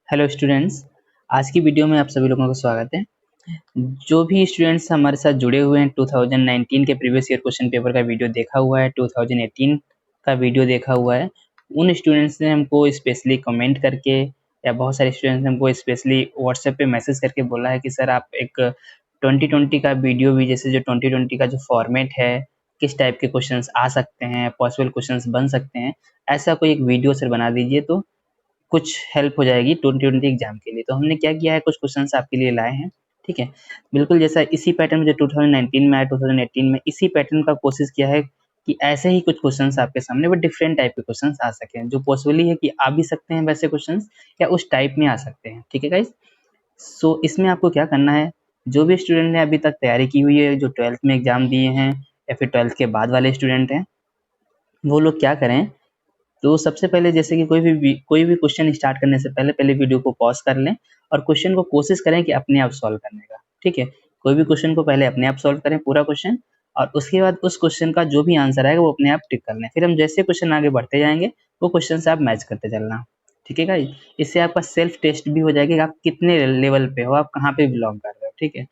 Hello students, आज की video में आप सभी लोगों का स्वागत है। जो भी स्टूडेंट्स हमारे साथ जुड़े हुए हैं 2019 के प्रीवियस ईयर क्वेश्चन पेपर का वीडियो देखा हुआ है, 2018 का वीडियो देखा हुआ है, उन स्टूडेंट्स ने हमको स्पेशली कमेंट करके या बहुत सारे स्टूडेंट्स ने हमको स्पेशली व्हाट्सएप पे मैसेज करके बोला है कि सर आप एक 2020 का वीडियो भी, जैसे जो 2020 का जो फॉर्मेट है, किस टाइप के क्वेश्चंस आ सकते हैं, पॉसिबल क्वेश्चंस बन सकते हैं, ऐसा कोई एक वीडियो सर बना दीजिए तो कुछ हेल्प हो जाएगी 2020 एग्जाम के लिए। तो हमने क्या किया है, कुछ क्वेश्चंस आपके लिए लाए हैं। ठीक है, बिल्कुल जैसा इसी पैटर्न में जो 2019 में आया, 2018 में इसी पैटर्न का कोशिश किया है कि ऐसे ही कुछ क्वेश्चंस आपके सामने बट डिफरेंट टाइप के क्वेश्चंस आ सकें, जो पॉसिबली है कि आ भी सकते हैं वैसे क्वेश्चंस या उस टाइप में आ सकते हैं। ठीक है गाइस, सो इसमें आपको क्या करना है, जो भी स्टूडेंट ने अभी तक तैयारी की हुई है, जो 12th में एग्जाम दिए हैं या फिर 12th के बाद वाले स्टूडेंट हैं, वो लोग क्या करें, तो सबसे पहले जैसे कि कोई भी क्वेश्चन स्टार्ट करने से पहले पहले वीडियो को पॉज कर लें और क्वेश्चन को कोशिश करें कि अपने आप सॉल्व करने का। ठीक है, कोई भी क्वेश्चन को पहले अपने आप सॉल्व करें पूरा क्वेश्चन, और उसके बाद उस क्वेश्चन का जो भी आंसर आएगा वो अपने आप टिक कर लें। फिर हम जैसे क्वेश्चन आगे बढ़ते जाएंगे वो क्वेश्चन से आप मैच करते चलना। ठीक है गाइस, इससे आपका सेल्फ टेस्ट भी हो जाएगा कि आप कितने लेवल पे हो, आप कहाँ पे बिलोंग कर रहे हो। ठीक है,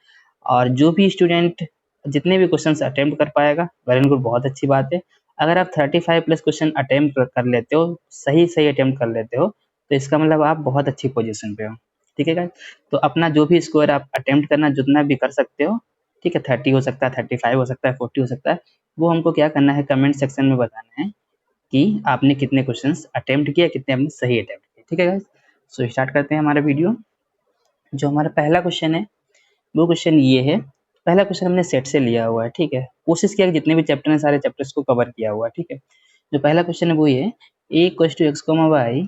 और जो भी स्टूडेंट जितने भी क्वेश्चंस अटेम्प्ट कर पाएगा वेल एंड गुड, बहुत अच्छी बात है। अगर आप 35 प्लस क्वेश्चन अटेम्प्ट कर लेते हो, सही सही अटेम्प्ट कर लेते हो, तो इसका मतलब आप बहुत अच्छी पोजीशन पे हो। ठीक है गाइस, तो अपना जो भी स्कोर आप अटेम्प्ट करना जितना भी कर सकते हो, ठीक है, 30 हो सकता है, 35 हो सकता है, 40 हो सकता है, वो हमको क्या करना है, कमेंट सेक्शन में बताना है कि आपने कितने क्वेश्चंस अटेम्प्ट किया, कितने आपने सही अटेम्प्ट किए। ठीक है गाइस, सो स्टार्ट करते हैं हमारा वीडियो। जो हमारा पहला क्वेश्चन है वो क्वेश्चन ये है। पहला क्वेश्चन हमने सेट से लिया हुआ है। ठीक है, कोशिश किया कि जितने भी चैप्टर हैं सारे चैप्टर्स को कवर किया हुआ है। ठीक है, जो पहला क्वेश्चन है वो ये है, a equals to x comma y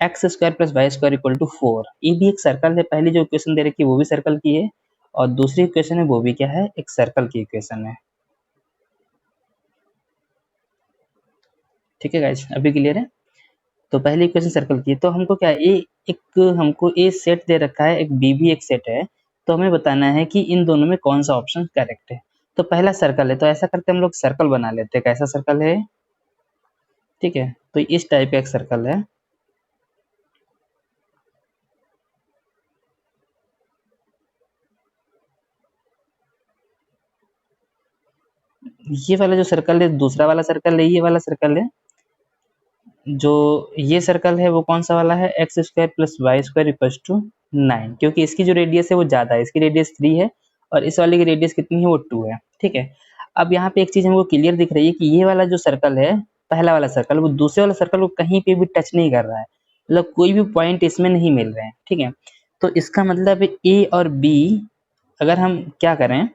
x square plus Y square equal to 4। ये भी एक सर्कल है, पहली जो इक्वेशन दे रखी है वो भी सर्कल की है, और दूसरी इक्वेशन है वो भी क्या है, एक सर्कल की इक्वेशन है। ठीक है गाइस, अभी क्लियर है। तो पहली इक्वेशन सर्कल की है, तो हमको क्या है, ए एक हमको ए सेट दे रखा है, एक बी भी एक सेट है, तो हमें बताना है कि इन दोनों में कौन सा ऑप्शन करेक्ट है। तो पहला सर्कल है, तो ऐसा करते हम लोग सर्कल बना लेते हैं। कैसा सर्कल है, ठीक है, तो इस टाइप का एक सर्कल है। ये वाला जो सर्कल है दूसरा वाला सर्कल है, ये वाला सर्कल है। जो ये सर्कल है वो कौन सा वाला है, X square plus Y square equals to 9, क्योंकि इसकी जो रेडियस है वो ज्यादा है, इसकी रेडियस 3 है और इस वाले की रेडियस कितनी है, वो 2 है। ठीक है, अब यहाँ पे एक चीज हमको क्लियर दिख रही है कि ये वाला जो सर्कल है, पहला वाला सर्कल, वो दूसरे वाला सर्कल को कहीं पे भी टच नहीं कर रहा है, मतलब कोई भी पॉइंट इसमें नहीं मिल रहे हैं। ठीक है, तो इसका मतलब ए और बी, अगर हम क्या करें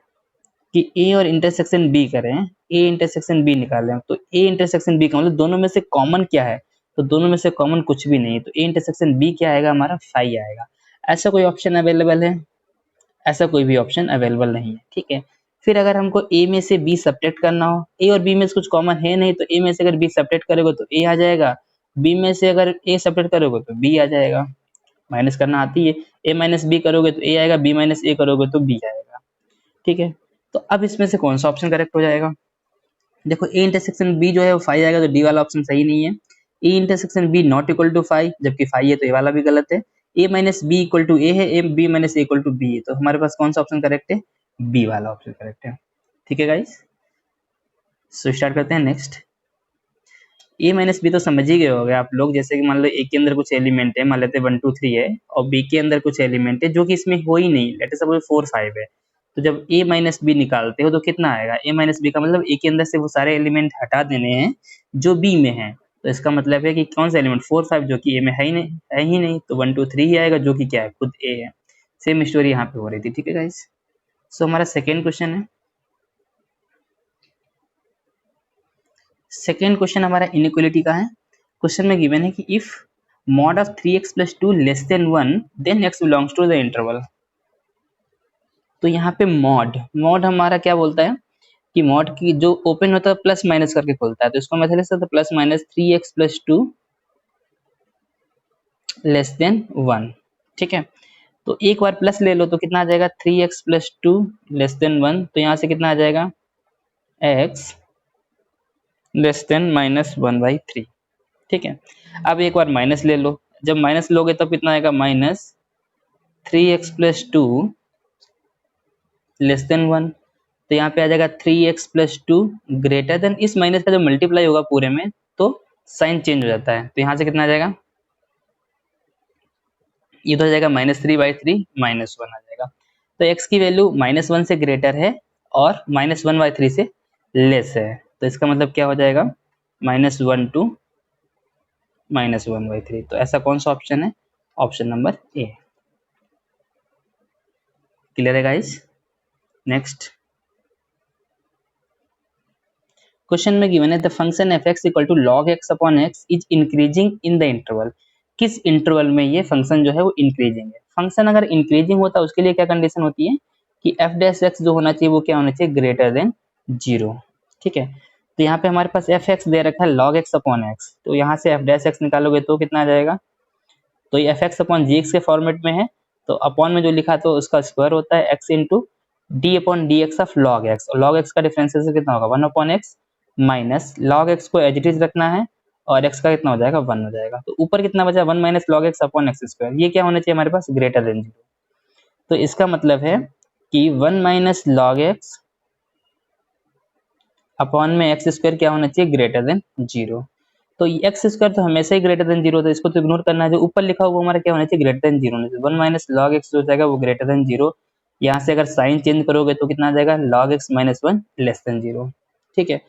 कि ए और इंटरसेक्शन बी करें, ए इंटरसेक्शन बी निकालें, तो ए इंटरसेक्शन बी का मतलब दोनों में से कॉमन क्या है, तो दोनों में से कॉमन कुछ भी नहीं है, तो ए इंटरसेक्शन बी क्या आएगा, हमारा 5 आएगा। ऐसा कोई ऑप्शन अवेलेबल है, ऐसा कोई भी ऑप्शन अवेलेबल नहीं है। ठीक है, फिर अगर हमको ए में से बी सब्ट्रैक्ट करना हो, ए और बी में से कुछ कॉमन है नहीं, तो ए में से अगर बी सब्ट्रैक्ट करोगे तो ए आ जाएगा, बी में से अगर ए सब्ट्रैक्ट करोगे तो बी आ जाएगा। माइनस करना आती है, ए माइनस बी करोगे तो ए आएगा, बी माइनस ए करोगे तो बी आएगा। ठीक है, तो अब इसमें से कौन सा ऑप्शन करेक्ट हो जाएगा, देखो ए इंटरसेक्शन बी जो है वो 5 आएगा, तो डी वाला ऑप्शन सही नहीं है। A intersection B not equal to 5, जबकि 5 है तो ए वाला भी गलत है। A minus B equal to A है, A B minus A equal to B है, तो हमारे पास कौन सा ऑप्शन करेक्ट है, बी वाला ऑप्शन करेक्ट है। ठीक है गाइस, सो स्टार्ट करते हैं नेक्स्ट। ए माइनस बी तो समझ ही गए होंगे आप लोग, जैसे कि मान लो ए के अंदर कुछ एलिमेंट है, मान लेते हैं 1 2 3 है, और बी के अंदर कुछ एलिमेंट है जो कि इसमें हो ही नहीं, लेट अस सपोज 4 5 है, तो जब ए माइनस बी निकालते हो तो कितना आएगा, ए माइनस बी का मतलब ए के अंदर से वो सारे एलिमेंट हटा देने हैं जो बी में है, तो इसका मतलब है कि कौन सा एलिमेंट 4 5 जो कि ए में है ही नहीं, तो 1 2 3 ही आएगा जो कि क्या है, खुद ए है। सेम स्टोरी यहाँ पे हो रही थी। ठीक है गाइस, सो हमारा सेकेंड क्वेश्चन है। सेकेंड क्वेश्चन हमारा इनइक्वालिटी का है। क्वेश्चन में गिवन है कि if mod of 3x plus 2 less than 1 then x belongs to the interval. तो यहाँ पे मॉड मॉड हमारा क्या बोलता है कि मॉड की जो ओपन होता है प्लस माइनस करके खोलता है, तो इसको मैं लिख सकता हूँ plus minus 3x plus 2 less than 1। ठीक है, तो एक बार प्लस ले लो तो कितना आ जाएगा, 3x प्लस 2 लेस देन 1, तो यहाँ से कितना आ जाएगा, x लेस देन माइनस 1/3। ठीक है, अब एक बार माइनस ले लो, जब माइनस लोगे तब कितना आएगा, -3x+2 लेस देन 1। तो यहाँ पे आ जाएगा 3x+2 ग्रेटर देन, इस माइनस का जब मल्टीप्लाई होगा पूरे में तो साइन चेंज हो जाता है। तो यहाँ से कितना आ जाएगा, ये तो आ जाएगा -3/3 -1 आ जाएगा। तो x की वैल्यू -1 से ग्रेटर है और -1/3 से लेस है। तो इसका मतलब क्या हो जाएगा, -1 to -1/3। तो ऐसा कौन सा ऑप्शन है, ऑप्शन नंबर ए। क्लियर है गाइस। नेक्स्ट क्वेश्चन में गिवन है the function f(x) = log x upon x is increasing in the interval. किस इंटरवल में ये फंक्शन जो है वो इंक्रीजिंग है। फंक्शन अगर इंक्रीजिंग होता है उसके लिए क्या कंडीशन होती है कि f' जो होना चाहिए वो क्या होना चाहिए, ग्रेटर देन 0। ठीक है, तो यहाँ पे हमारे पास f(x) दे रखा है log x अपॉन x, तो यहाँ से f' निकालोगे तो कितना आ जाएगा, तो ये fx अपॉन gx के फॉर्मेट में है, तो अपॉन में जो लिखा तो उसका स्क्वायर होता है x into D upon D x of log x, और लॉग एक्स का डिफरेंशियल कितना होगा, 1 upon x minus log x को एज इट इज रखना है और x का कितना हो जाएगा, 1 हो जाएगा। तो ऊपर कितना बचा, 1 minus log x upon x square, ये क्या होना चाहिए हमारे पास, ग्रेटर देन 0। तो इसका मतलब है कि 1 माइनस लॉग एक्स अपॉन में एक्स स्क्वायर क्या होना चाहिए, ग्रेटर देन 0। तो एक्स स्क्वायर तो हमेशा ही ग्रेटर देन 0 होता है, इसको तो इग्नोर करना है। जो ऊपर लिखा हुआ हमारा क्या होना चाहिए, ग्रेटर देन 0 होना चाहिए। 1 माइनस लॉग एक्स हो जाएगा वो ग्रेटर देन 0। यहाँ से अगर साइन चेंज करोगे तो कितना आ जाएगा, log x minus 1 less than 0। ठीक है,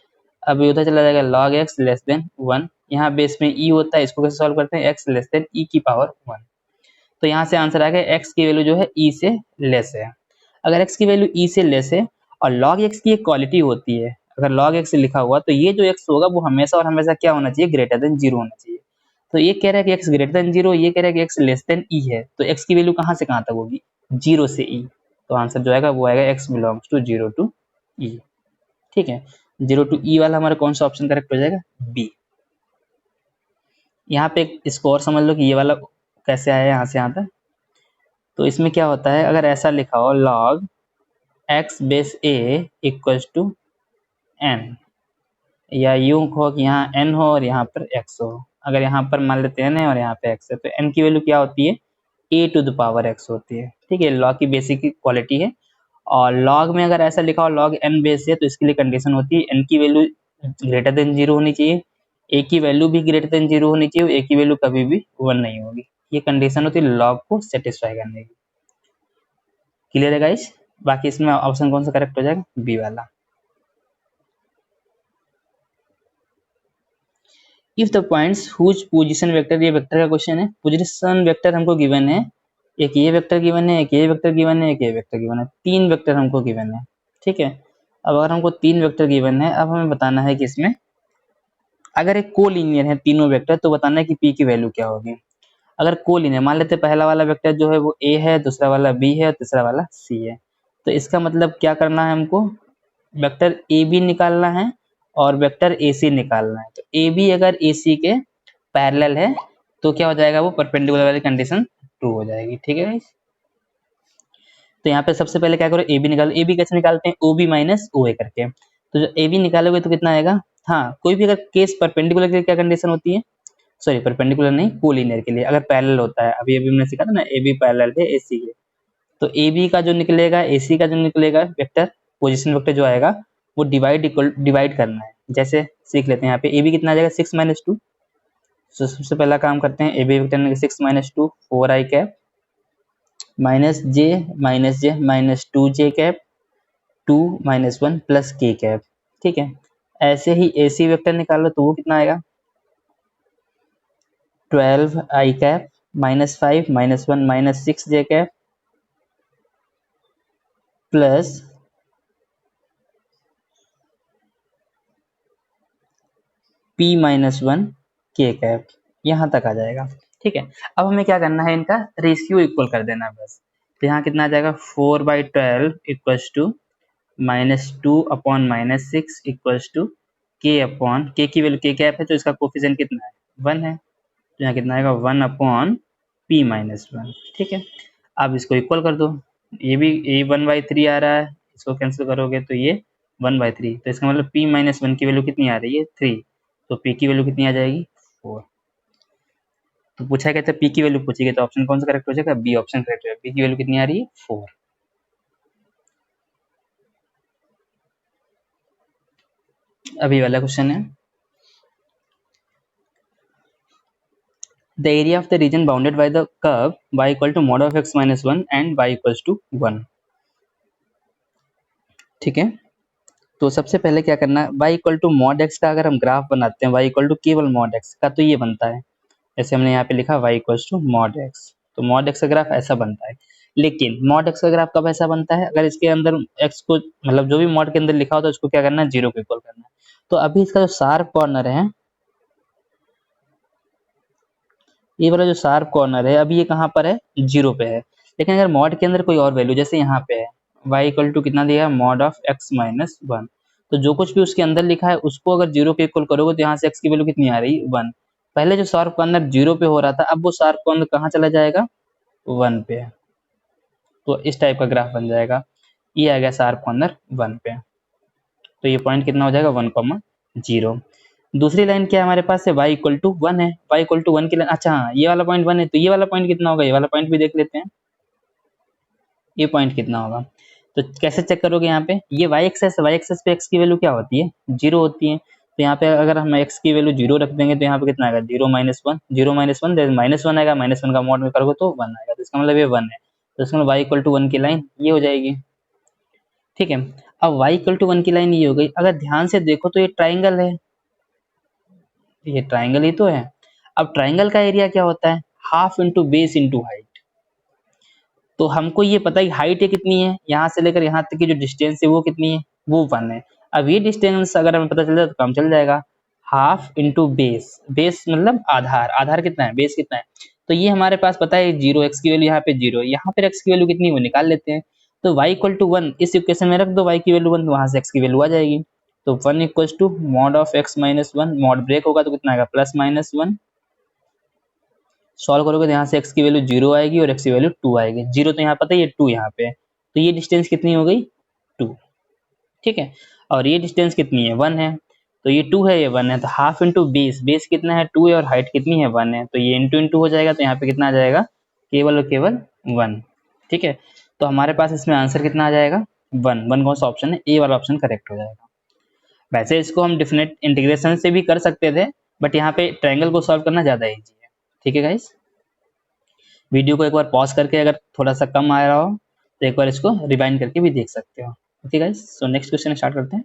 अब ये उधर चला जाएगा log x लेस देन 1। यहाँ बेस में e होता है, इसको कैसे सॉल्व करते हैं, x लेस देन e की पावर 1। तो यहाँ से आंसर आ गया x की वैल्यू जो है e से लेस है। अगर x की वैल्यू e से लेस है और log x की एक क्वालिटी होती है, अगर log x लिखा हुआ तो ये जो x होगा वो हमेशा और हमेशा क्या होना चाहिए, ग्रेटर देन 0 होना चाहिए। तो ये कह रहा है कि x ग्रेटर देन 0, ये कह रहा है कि x लेस देन e है, तो x की वैल्यू कहाँ से कहाँ तक होगी, 0 से e। तो आंसर जो आएगा वो आएगा x belongs to 0 to e। ठीक है, 0 टू e वाला हमारा कौन सा ऑप्शन करेक्ट हो जाएगा, बी। यहाँ पे एक इसको और समझ लो कि ये वाला कैसे आया यहाँ से यहाँ तक। तो इसमें क्या होता है, अगर ऐसा लिखा हो log x base a equals to n, या यूं हो कि यहाँ n हो और यहाँ पर x हो। अगर यहाँ पर मान लेते n है और यहाँ पे x है, तो n की वैल्यू क्या होती है, a to the power x होती है। ठीक है, log की बेसिक क्वालिटी है। और log में अगर ऐसा लिखा हो log n बेस है, तो इसके लिए कंडीशन होती है n की वैल्यू ग्रेटर देन 0 होनी चाहिए, a की वैल्यू भी ग्रेटर देन 0 होनी चाहिए, a की वैल्यू कभी भी 1 नहीं होगी। ये कंडीशन होती है log को सेटिस्फाई करने की। क्लियर है गाइस। बाकी इसमें ऑप्शन कौन सा करेक्ट हो जाएगा, बी वाला। If the points whose position vector, ये वेक्टर का क्वेश्चन है, पोजीशन वेक्टर हमको गिवन है, एक ये वेक्टर गिवन है, एक ये वेक्टर गिवन है, एक ये वेक्टर गिवन है, 3 वेक्टर हमको गिवन है। ठीक है, अब अगर हमको 3 वेक्टर गिवन है, अब हमें बताना है कि इसमें अगर एक कोलिनियर है तीनों वेक्टर, तो बताना है कि p की वैल्यू क्या होगी। अगर कोलिनियर, मान लेते हैं पहला वाला वेक्टर जो है वो a है, दूसरा वाला b है और तीसरा वाला c है, तो इसका मतलब क्या करना है हमको, वेक्टर ए बी निकालना है और वेक्टर ए सी निकालना है। तो ए बी अगर ए सी के पैरेलल है तो क्या हो जाएगा, वो परपेंडिकुलर वाली कंडीशन ट्रू हो जाएगी। ठीक है गाइस, तो यहाँ पे सबसे पहले क्या करो, ए बी निकालो। ए बी कैसे निकालते हैं, ओ बी माइनस ओ ए करके। तो जो ए बी निकालोगे तो कितना आएगा, हाँ कोई भी अगर केस परपेंडिकुलर के लिए क्या कंडीशन होती है, सॉरी परपेंडिकुलर नहीं, कोलिनियर के लिए अगर पैरेलल होता है, अभी अभी हमने सीखा था ना, ए बी पैरेलल है ए सी के, तो ए बी का जो निकलेगा, ए सी का जो निकलेगा वेक्टर, पोजीशन वेक्टर जो आएगा वो डिवाइड करना है। जैसे सीख लेते हैं, यहाँ पे ए बी कितना आ जाएगा, 6 - 2। तो सबसे पहला काम करते हैं, A B vector 6 - 2 4i cap -j -2j cap 2 - 1 + k cap. ठीक है, ऐसे ही ए सी वेक्टर निकालो तो वो कितना आएगा, 12i cap -5 -1 -6j cap plus p-1 k cap, यहाँ तक आ जाएगा। ठीक है, अब हमें क्या करना है, इनका रेशियो इक्वल कर देना है बस। तो यहाँ कितना आ जाएगा, 4/12 equals to -2/-6 equals to k की वैल्यू k कैप है, तो इसका कोफिशिएंट कितना है, 1 है, तो यहाँ कितना आएगा 1/p-1। ठीक है, अब इसको इक्वल कर दो, ये भी ये 1/3 आ रहा है, इसको कैंसिल करोगे तो ये 1/3, तो इसका मतलब p-1 की वैल्यू कितनी आ रही है, 3। तो p की वैल्यू कितनी आ जाएगी, 4। तो पूछा कहते हैं पी की वैल्यू पूछी गई, तो ऑप्शन कौन सा करेक्ट हो जाएगा? बी ऑप्शन करेक्ट है। पी की वैल्यू कितनी आ रही है? 4। अभी वाला क्वेश्चन है, the area of the region bounded by the curve y equal to mod of x minus 1 and y equals to 1। ठीक है, तो सबसे पहले क्या करना है, y equal to mod x का अगर हम ग्राफ बनाते हैं, y इक्वल टू केवल मॉड x का, तो ये बनता है, जैसे हमने यहाँ पे लिखा y equals to mod x, तो मॉड x का ग्राफ ऐसा बनता है। लेकिन मॉड x का ग्राफ कब ऐसा बनता है? अगर इसके अंदर x को, मतलब जो भी मॉड के अंदर लिखा होता है उसको क्या करना है? 0 को इक्वल करना है। तो अभी इसका जो शार्प कॉर्नर है, ये वाला जो शार्प कॉर्नर है, अभी ये कहाँ पर है? 0 पे है। लेकिन अगर मॉड के अंदर कोई और वैल्यू, जैसे यहाँ पे है y इक्वल टू कितना दिया है? मॉड ऑफ x माइनस 1, तो जो कुछ भी उसके अंदर लिखा है उसको अगर 0 के इक्वल करोगे तो यहाँ से x की वैल्यू कितनी आ रही है? 1। पहले जो शार्प कॉर्नर 0 पे हो रहा था, अब वो शार्प कॉर्नर कहाँ चला जाएगा? 1 पे। तो इस टाइप का ग्राफ बन जाएगा, ये आ गया शार्प कॉर्नर 1 पे। तो ये पॉइंट कितना हो जाएगा? 1,0। दूसरी लाइन क्या है हमारे पास? है y इक्वल टू 1 है, y इक्वल टू 1 की लाइन, अच्छा हाँ, ये वाला पॉइंट 1 है, तो ये वाला पॉइंट कितना होगा? ये वाला पॉइंट भी देख लेते हैं, ये पॉइंट कितना होगा। तो कैसे चेक करोगे? यहाँ पे ये y एक्सेस पे x की वैल्यू क्या होती है? 0 होती है। तो यहाँ पे अगर हम x की वैल्यू 0 रख देंगे तो यहाँ पे कितना आएगा? 0 माइनस 1, 0 माइनस 1 माइनस 1 आएगा, माइनस 1 का मॉड में करोगे तो 1 आएगा, तो इसका मतलब ये 1 है, तो इसका मतलब y इक्वल टू 1 की लाइन ये हो जाएगी। ठीक है, अब y इक्वल टू 1 की लाइन ये हो गई। अगर ध्यान से देखो तो ये ट्राइंगल है, ये ट्राइंगल ही तो है। अब ट्राइंगल का एरिया क्या होता है? Half into base into height. तो हमको ये पता है कि हाइट ये कितनी है, यहाँ से लेकर यहाँ तक की जो डिस्टेंस है वो कितनी है? वो 1 है। अब ये डिस्टेंस अगर हमें पता चल जाए तो काम चल जाएगा। हाफ इंटू बेस, बेस मतलब आधार, आधार कितना है? बेस कितना है? तो ये हमारे पास पता है 0, x की वैल्यू यहाँ पे 0, यहाँ पे x की वैल्यू कितनी है वो निकाल लेते हैं। तो y इक्वल टू 1 इस इक्वेशन में रख दो, y की वैल्यू 1, तो वहां से x की वैल्यू आ जाएगी। तो 1 equals to mod of x minus 1, mod break होगा तो कितना आएगा? Plus minus 1। सॉल्व करोगे तो यहाँ से x की वैल्यू 0 आएगी और x की वैल्यू 2 आएगी। 0 तो यहाँ पता है, ये 2 यहाँ पे है, तो ये डिस्टेंस कितनी हो गई? 2। ठीक है, और ये डिस्टेंस कितनी है? 1 है, तो ये 2 है, ये 1 है, तो हाफ इंटू बेस, बेस कितना है? 2 है, और हाइट कितनी है? 1 है, तो ये इंटू इंटू हो जाएगा, तो यहाँ पे कितना आ जाएगा? केवल और केवल 1। ठीक है, तो हमारे पास इसमें आंसर कितना आ जाएगा? 1। 1 कौन सा ऑप्शन है? ए वाला ऑप्शन करेक्ट हो जाएगा। वैसे इसको हम डिफिनेट इंटीग्रेशन से भी कर सकते थे, बट यहाँ पे ट्रायंगल को सॉल्व करना ज्यादा ईजी है। ठीक है गाइस, वीडियो को एक बार पॉज करके अगर थोड़ा सा कम आ रहा हो तो एक बार इसको रिवाइंड करके भी देख सकते हो। Okay guys, so next question start करते हैं।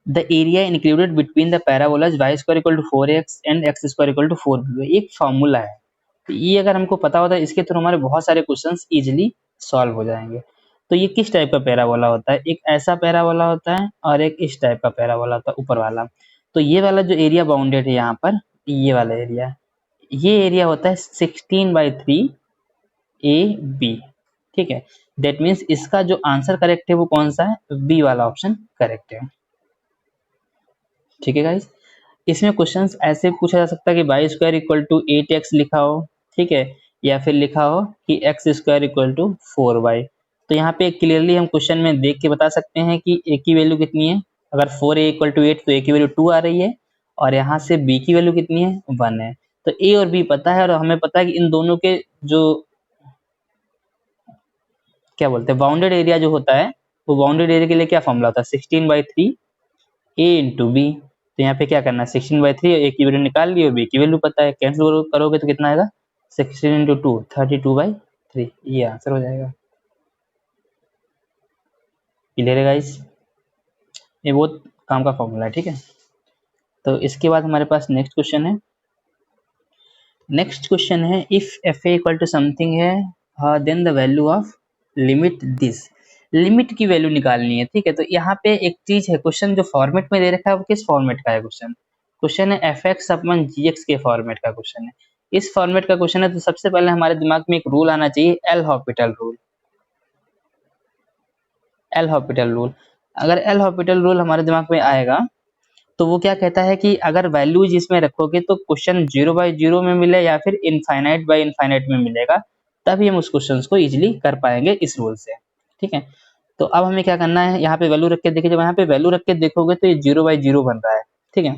The area included between the parabolas y square equal to 4x and x square equal to 4b, एक फार्मूला है, तो ये अगर हमको पता होता है इसके थ्रू हमारे बहुत सारे क्वेश्चंस इजीली सॉल्व हो जाएंगे। तो ये किस टाइप का पैराबोला होता है? एक ऐसा पैराबोला होता है और एक इस टाइप का पैराबोला होता है, ऊपर वाला। तो ये वाला जो एरिया बाउंडेड है यहाँ पर, ये वाला एरिया, ये एरिया होता है 16/3 AB। ठीक है, दैट मीन्स इसका जो आंसर करेक्ट है वो कौन सा है? बी वाला ऑप्शन करेक्ट है। ठीक है गाइस, इसमें क्वेश्चंस ऐसे पूछा जा सकता है कि Y square equal to 8x लिखा हो, ठीक है, या फिर लिखा हो कि x square equal to 4y। तो यहाँ पे क्लियरली हम क्वेश्चन में देख के बता सकते हैं कि a की वैल्यू कितनी है। अगर 4a इक्वल टू 8 तो a की वैल्यू 2 आ रही है, और यहाँ से b की वैल्यू कितनी है? 1 है। तो a और b पता है, और हमें पता है कि इन दोनों के जो क्या बोलते हैं बाउंडेड एरिया जो होता है, वो बाउंडेड एरिया के लिए क्या फॉर्मूला होता है? 16/3 a इंटू बी। तो यहाँ पे क्या करना है? 16/3, ए की वैल्यू निकाल ली और बी की वैल्यू पता है, कैंसिल करोगे तो कितना आएगा? 16 इंटू 2 32/3, ये आंसर हो जाएगा। क्लियर है गाइस, ये बहुत काम का फॉर्मूला है। ठीक है, तो इसके बाद हमारे पास नेक्स्ट क्वेश्चन है। नेक्स्ट क्वेश्चन है, if f a equal to something है then the value of limit this. Limit की वैल्यू निकालनी है। ठीक है, तो यहाँ पे एक चीज है, क्वेश्चन जो फॉर्मेट में दे रखा है वो किस फॉर्मेट का है? क्वेश्चन है एफ एक्स अपन जी एक्स के फॉर्मेट का क्वेश्चन है। इस फॉर्मेट का क्वेश्चन है, तो सबसे पहले हमारे दिमाग में एक रूल आना चाहिए, L Hôpital rule. L Hôpital rule, अगर एल हॉपिटल रूल हमारे दिमाग में आएगा तो वो क्या कहता है कि अगर वैल्यूज इसमें रखोगे तो क्वेश्चन 0/0 में मिले या फिर इनफाइनाइट बाय इनफाइनाइट में मिलेगा, तभी हम उस क्वेश्चन को इजीली कर पाएंगे इस रूल से। ठीक है, तो अब हमें क्या करना है, यहाँ पे वैल्यू रख के देखिए, जब यहाँ पे वैल्यू रख के देखोगे तो ये 0/0 बन रहा है। ठीक है,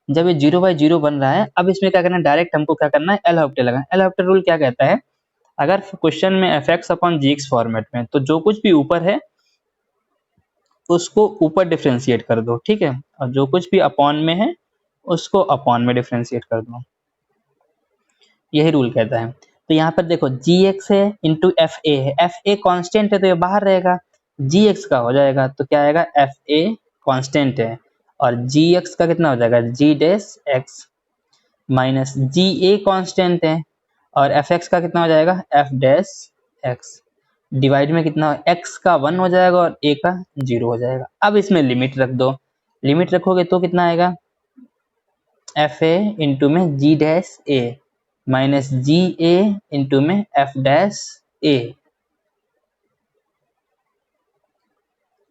जब ये 0/0 बन रहा है, अब इसमें क्या करना है, डायरेक्ट हमको क्या करना है, एल हॉपिटल लगाना। एल हॉपिटल रूल क्या कहता है, अगर क्वेश्चन में fx अपॉन gx फॉर्मेट में, तो जो कुछ भी ऊपर है उसको ऊपर डिफरेंशिएट कर दो, ठीक है, और जो कुछ भी अपॉन में है उसको अपॉन में डिफरेंशिएट कर दो, यही रूल कहता है। तो यहाँ पर देखो gx है इंटू एफ ए है, एफ ए कॉन्स्टेंट है तो ये बाहर रहेगा, gx का हो जाएगा तो क्या आएगा, एफ ए कॉन्स्टेंट है और gx का कितना हो जाएगा, g dash x minus G A constant है और एफ एक्स का कितना हो जाएगा, एफ डैश एक्स डिवाइड में कितना, x का 1 हो जाएगा और a का 0 हो जाएगा। अब इसमें लिमिट रख दो, लिमिट रखोगे तो कितना आएगा, एफ ए इंटू में जी डैश ए माइनस जी ए इंटू में एफ डैश ए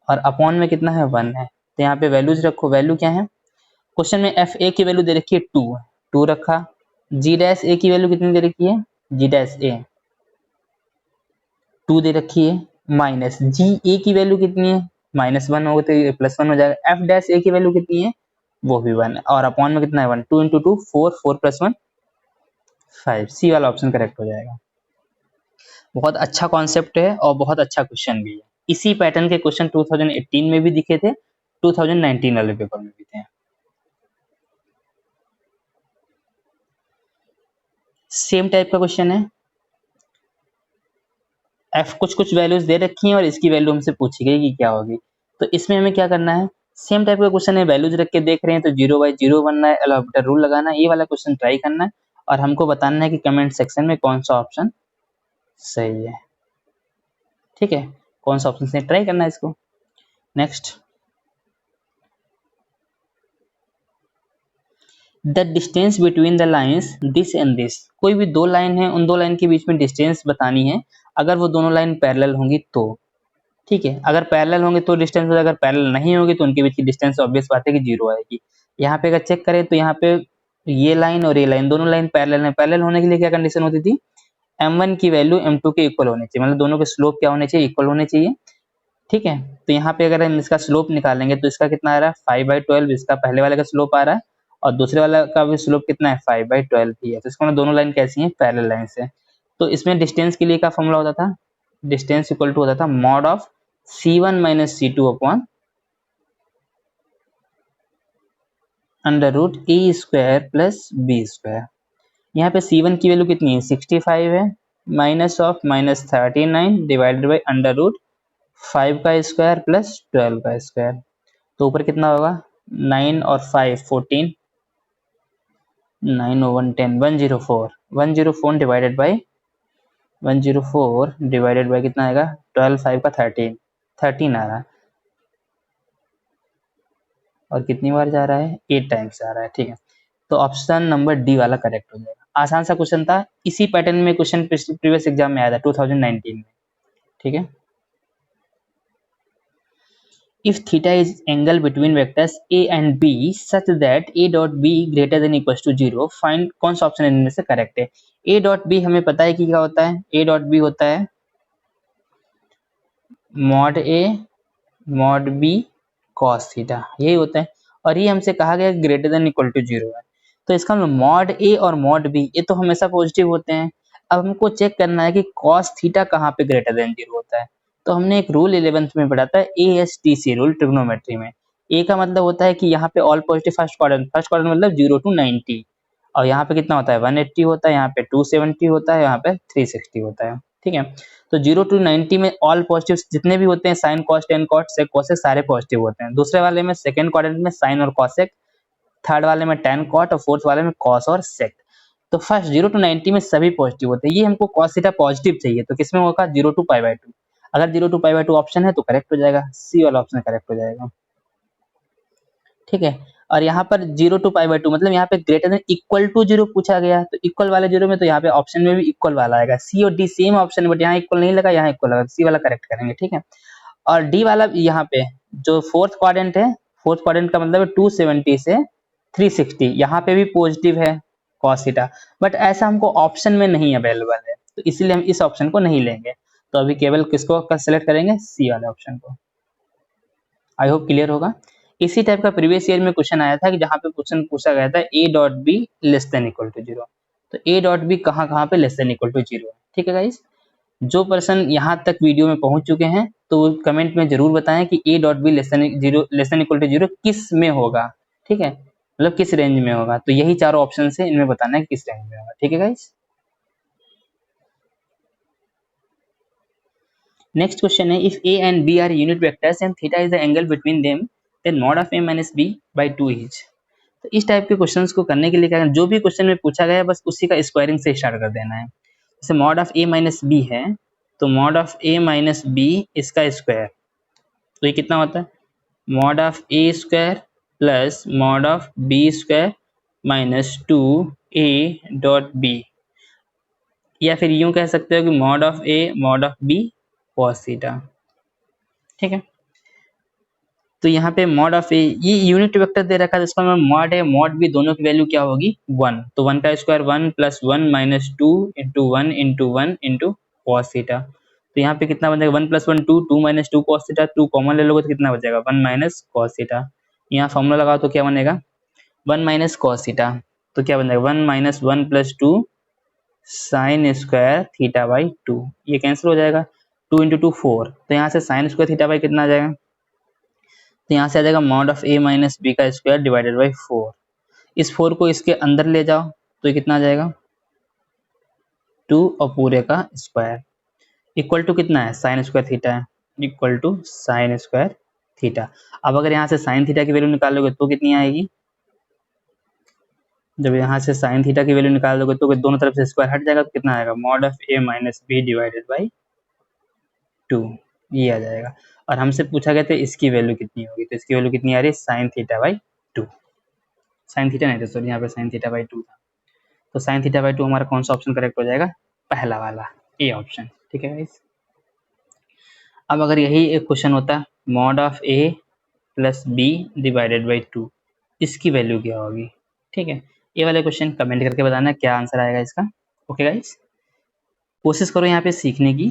और अपॉन में कितना है, 1 है। तो यहाँ पे वैल्यूज रखो, वैल्यू क्या है, क्वेश्चन में एफ ए की वैल्यू दे रखी है 2 रखा, जी डैश ए की वैल्यू कितनी दे रखी है, जी डैश ए 2 दे रखी है, माइनस जी ए की वैल्यू कितनी है, -1 होगा तो ये +1 हो जाएगा, एफ डैश ए की वैल्यू कितनी है, वो भी 1 है और अपॉन में कितना है 1, 2 इंटू 2 4, 4 + 1 5, सी वाला ऑप्शन करेक्ट हो जाएगा। बहुत अच्छा कॉन्सेप्ट है और बहुत अच्छा क्वेश्चन भी है। इसी पैटर्न के क्वेश्चन 2018 में भी दिखे थे, 2019 वाले पेपर में भी थे। सेम टाइप का क्वेश्चन है, एफ कुछ वैल्यूज दे रखी हैं और इसकी वैल्यू हमसे पूछी गई कि क्या होगी। तो इसमें हमें क्या करना है, सेम टाइप का क्वेश्चन है, वैल्यूज रख के देख रहे हैं तो 0/0 बनना है, एल हॉपिटल रूल लगाना है, ये वाला क्वेश्चन ट्राई करना है और हमको बताना है कि कमेंट सेक्शन में कौन सा ऑप्शन सही है, ठीक है, कौन सा ऑप्शन सही, ट्राई करना है इसको। Next, the distance between the lines this and this, कोई भी दो लाइन है, उन दो लाइन के बीच में डिस्टेंस बतानी है, अगर वो दोनों लाइन पैरेलल होंगी तो, ठीक है, अगर पैरेलल होंगे तो डिस्टेंस, अगर पैरेलल नहीं होगी तो उनके बीच की डिस्टेंस ऑब्वियस बात है कि 0 आएगी। यहाँ पे अगर चेक करें तो यहाँ पे ये लाइन और ये लाइन दोनों लाइन पैरेलल है, पैरेलल होने के लिए क्या कंडीशन होती थी, m1 की वैल्यू m2 के इक्वल होनी चाहिए, मतलब दोनों के स्लोप क्या होने चाहिए, इक्वल होने चाहिए, ठीक है। तो यहाँ पे अगर हम इसका स्लोप निकालेंगे तो इसका कितना आ रहा है 5/12, इसका पहले वाले का स्लोप आ रहा है और दूसरे वाला का भी स्लोप कितना है 5/12 ही है, तो इसका दोनों लाइन कैसी हैं, पैरेलल लाइन से। तो इसमें डिस्टेंस के लिए क्या फॉर्मूला होता था, डिस्टेंस इक्वल टू होता था mod of C1 minus C2 upon √A² plus B²। यहाँ पे C1 की वैल्यू कितनी है 65 है, माइनस ऑफ -39 डिवाइडेड बाई √5 का स्क्वायर प्लस 12 का स्क्वायर, तो ऊपर कितना होगा 9 और 5 14, 9 और 1 10, 104 डिवाइडेड बाई 104 डिवाइडेड बाई कितना आएगा 12, 5 का 13 आ रहा है और कितनी बार जा रहा है 8 टाइम्स जा रहा है, ठीक है। तो ऑप्शन नंबर डी वाला करेक्ट हो जाएगा। आसान सा क्वेश्चन था, इसी पैटर्न में क्वेश्चन प्रीवियस एग्जाम में आया था 2019 में, ठीक है। If theta is angle between vectors a and b such that a dot b greater than equals to 0, find कौन सा ऑप्शन इनमें से करेक्ट है। a dot b हमें पता है कि क्या होता है, a dot b होता है mod a mod b cos theta, यही होता है और ये हमसे कहा गया ग्रेटर देन इक्वल टू 0 है, तो इसका मतलब मॉड ए और मॉड बी ये तो हमेशा पॉजिटिव होते हैं। अब हमको चेक करना है कि cos थीटा कहाँ पे ग्रेटर देन 0 होता है, तो हमने एक रूल 11th में पढ़ा था ASTC रूल ट्रिग्नोमेट्री में। ए का मतलब होता है कि यहाँ पे ऑल पॉजिटिव फर्स्ट क्वाड्रेंट मतलब 0 to 90 और यहाँ पे कितना होता है 180 होता है, यहाँ पे 270 होता है, यहाँ पे 360 होता है, ठीक है। तो 0 to 90 में ऑल पॉजिटिव जितने भी होते हैं sine cos tan cot sec cosec सारे पॉजिटिव होते हैं। दूसरे वाले में सेकंड क्वाड्रेंट में साइन और कॉसेक, थर्ड वाले में टेन कॉट और फोर्थ वाले में कॉस और सेक। तो फर्स्ट 0 to 90 में सभी पॉजिटिव होते हैं, ये हमको cos थीटा पॉजिटिव चाहिए, तो किसमें होगा 0 to π/2, अगर 0 to π/2 ऑप्शन है तो करेक्ट हो जाएगा, सी वाला ऑप्शन करेक्ट हो जाएगा, ठीक है। और यहाँ पर 0 to π/2 मतलब यहाँ पे ग्रेटर देन इक्वल टू 0 पूछा गया, तो इक्वल वाले 0 में तो यहाँ पे ऑप्शन में भी इक्वल वाला आएगा, सी और डी सेम ऑप्शन, बट यहाँ इक्वल नहीं लगा, यहाँ इक्वल लगा, सी वाला करेक्ट करेंगे, ठीक है। और डी वाला यहाँ पे जो फोर्थ क्वाड्रेंट है, फोर्थ क्वाड्रेंट का मतलब 270 से 360, यहाँ पे भी पॉजिटिव है cos थीटा, बट ऐसा हमको ऑप्शन में नहीं अवेलेबल है, तो इसलिए हम इस ऑप्शन को नहीं लेंगे, तो अभी केवल किसको सेलेक्ट करेंगे, सी वाले ऑप्शन को। आई होप क्लियर होगा। इसी टाइप का प्रीवियस ईयर में क्वेश्चन आया था कि जहाँ पे क्वेश्चन पूछा गया था A dot B less than equal to zero. तो ए डॉट बी कहाँ पे less than equal to zero है। ठीक है गाइस, जो पर्सन यहाँ तक वीडियो में पहुंच चुके हैं तो कमेंट में जरूर बताएं कि A dot B less than equal to zero किस में होगा। ठीक है, मतलब किस रेंज में होगा। तो यही चारों ऑप्शन है, इनमें बताना है किस रेंज में होगा। ठीक है गाइस, नेक्स्ट क्वेश्चन है if A and B are unit vectors and theta is the angle between them then mod of A minus B by 2 is. तो इस टाइप के क्वेश्चंस को करने के लिए क्या करना, जो भी क्वेश्चन में पूछा गया है बस उसी का स्क्वायरिंग से स्टार्ट कर देना है। जैसे mod of A minus B है तो mod of A minus B इसका स्क्वायर, तो ये कितना होता है mod of A square plus mod of B square minus 2 A dot B, या फिर यूं कह सकते हो कि mod of A mod of B cos theta. ठीक है, तो यहाँ पे मॉड ऑफ ए ये यूनिट वेक्टर दे रखा है, इसका मतलब मॉड है मॉड बी दोनों की वैल्यू क्या होगी 1, तो 1 का square 1 plus 1 minus 2 into 1 into 1 into cos theta. तो यहाँ पे कितना बन जाएगा 1 plus 1 2, 2 minus 2 cos theta, 2 common ले लोगे तो कितना बचेगा 1 माइनस कॉस थीटा। यहाँ फॉर्मूला लगाओ तो क्या बनेगा 1 माइनस कॉस थीटा, तो क्या बन जाएगा 1 minus 1 plus 2 sign square theta by 2, ये कैंसिल हो जाएगा 2 इंटू 2 4, तो यहाँ से साइन स्क्वायर थीटा बाई कितना आ जाएगा, तो यहाँ से आ जाएगा mod of A minus B का स्क्वायर डिवाइडेड बाई 4। इस 4 को इसके अंदर ले जाओ तो ये कितना आ जाएगा 2 और पूरे का स्क्वायर इक्वल टू कितना है साइन स्क्वायर थीटा है, equal to sine square theta. अब अगर यहाँ से साइन थीटा की वैल्यू निकालोगे तो कितनी आएगी, जब यहाँ से साइन थीटा की वैल्यू निकाल दोगे तो दोनों तरफ से स्क्वायर हट जाएगा तो कितना आएगा mod of A minus B divided by 2, ये आ जाएगा। और हमसे पूछा गया था इसकी वैल्यू कितनी होगी, तो इसकी वैल्यू कितनी आ रही है sine theta by 2, sine theta नहीं था सॉरी, यहाँ पे साइन थीटा बाई 2 था। तो साइन थीटा बाई 2 हमारा कौन सा ऑप्शन करेक्ट हो जाएगा, पहला वाला ए ऑप्शन। ठीक है गाइस, अब अगर यही एक क्वेश्चन होता mod of A plus B divided by 2, इसकी वैल्यू क्या होगी। ठीक है, ये वाले क्वेश्चन कमेंट करके बताना क्या आंसर आएगा इसका। ओके गाइस, कोशिश करो यहाँ पे सीखने की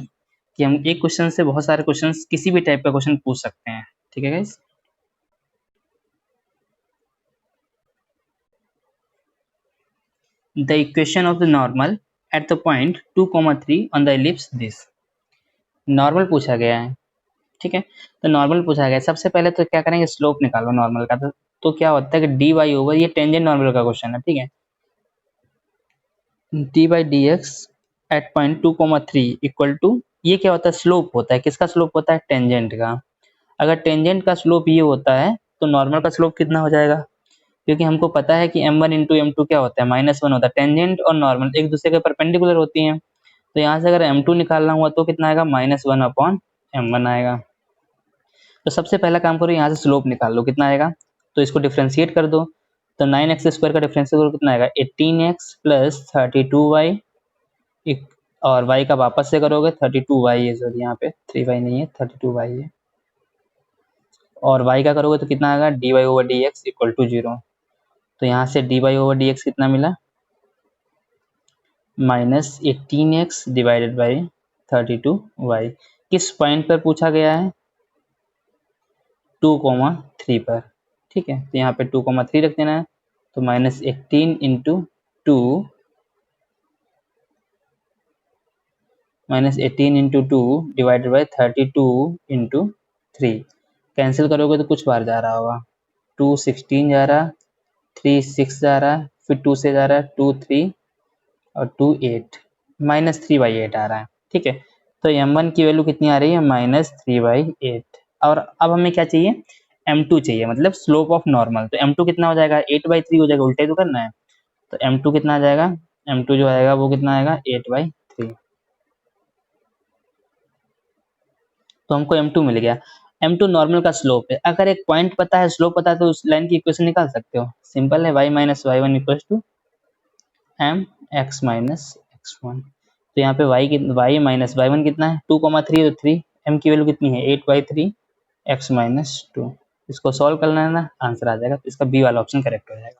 कि हम एक क्वेश्चन से बहुत सारे क्वेश्चन किसी भी टाइप का क्वेश्चन पूछ सकते हैं। ठीक है guys, the equation of the normal at the point 2, 3 on the ellipse this। Normal पूछा गया है। ठीक है, तो नॉर्मल पूछा गया है, सबसे पहले तो क्या करेंगे स्लोप निकालो नॉर्मल का। तो क्या होता है कि डी वाई ओवर, ये टेंजेंट नॉर्मल का क्वेश्चन है। ठीक है, D by D X at point 2, 3 equal to, ये क्या होता है स्लोप होता है, किसका स्लोप होता है टेंजेंट का। अगर टेंजेंट का स्लोप ये होता है तो नॉर्मल का स्लोप कितना हो जाएगा, क्योंकि हमको पता है कि m1 इंटू m2 क्या होता है -1 होता है। टेंजेंट और नॉर्मल एक दूसरे के परपेंडिकुलर होती हैं, तो यहाँ से अगर m2 निकालना हुआ तो कितना आएगा -1 अपॉन m1 आएगा। तो सबसे पहला काम करो यहाँ से स्लोप निकाल लो कितना आएगा, तो इसको डिफ्रेंशिएट कर दो। तो 9x स्क्वायर का डिफ्रेंशिएट करो कितना आएगा 18x प्लस 32y, और y का वापस से करोगे 32y है, सॉरी यहाँ पे 3y नहीं है 32y है, और y का करोगे तो कितना आएगा dy over dx equal to 0। तो यहाँ से dy ओवर dx कितना मिला -18x डिवाइडेड बाई 32y। किस पॉइंट पर पूछा गया है 2, 3 पर। ठीक है, तो यहाँ पे 2, 3 रख देना है, तो -18 into 2 divided by 32 into 3, cancel करोगे तो कुछ बार जा रहा होगा 2 16 जा रहा, 3 6 जा रहा, फिर 2 से जा रहा 2 3 और 2 8, -3/8 आ रहा है। ठीक है, तो m1 की वैल्यू कितनी आ रही है -3/8। और अब हमें क्या चाहिए m2 चाहिए, मतलब स्लोप ऑफ नॉर्मल। तो m2 कितना हो जाएगा 8/3 हो जाएगा, उल्टे तो करना है। तो m2 कितना आ जाएगा, m2 जो आएगा वो कितना आएगा 8/3। तो हमको m2 मिल गया। m2 नॉर्मल का स्लोप है, अगर एक पॉइंट पता है स्लोप पता है तो उस लाइन की इक्वेशन निकाल सकते हो, सिंपल है y minus y1 equals to m x minus x1। तो यहाँ पे y माइनस y1 कितना है 2, 3 तो 3, m की वैल्यू कितनी है 8/3 x माइनस 2। इसको सॉल्व करना है ना, आंसर आ जाएगा, तो इसका बी वाला ऑप्शन करेक्ट हो जाएगा।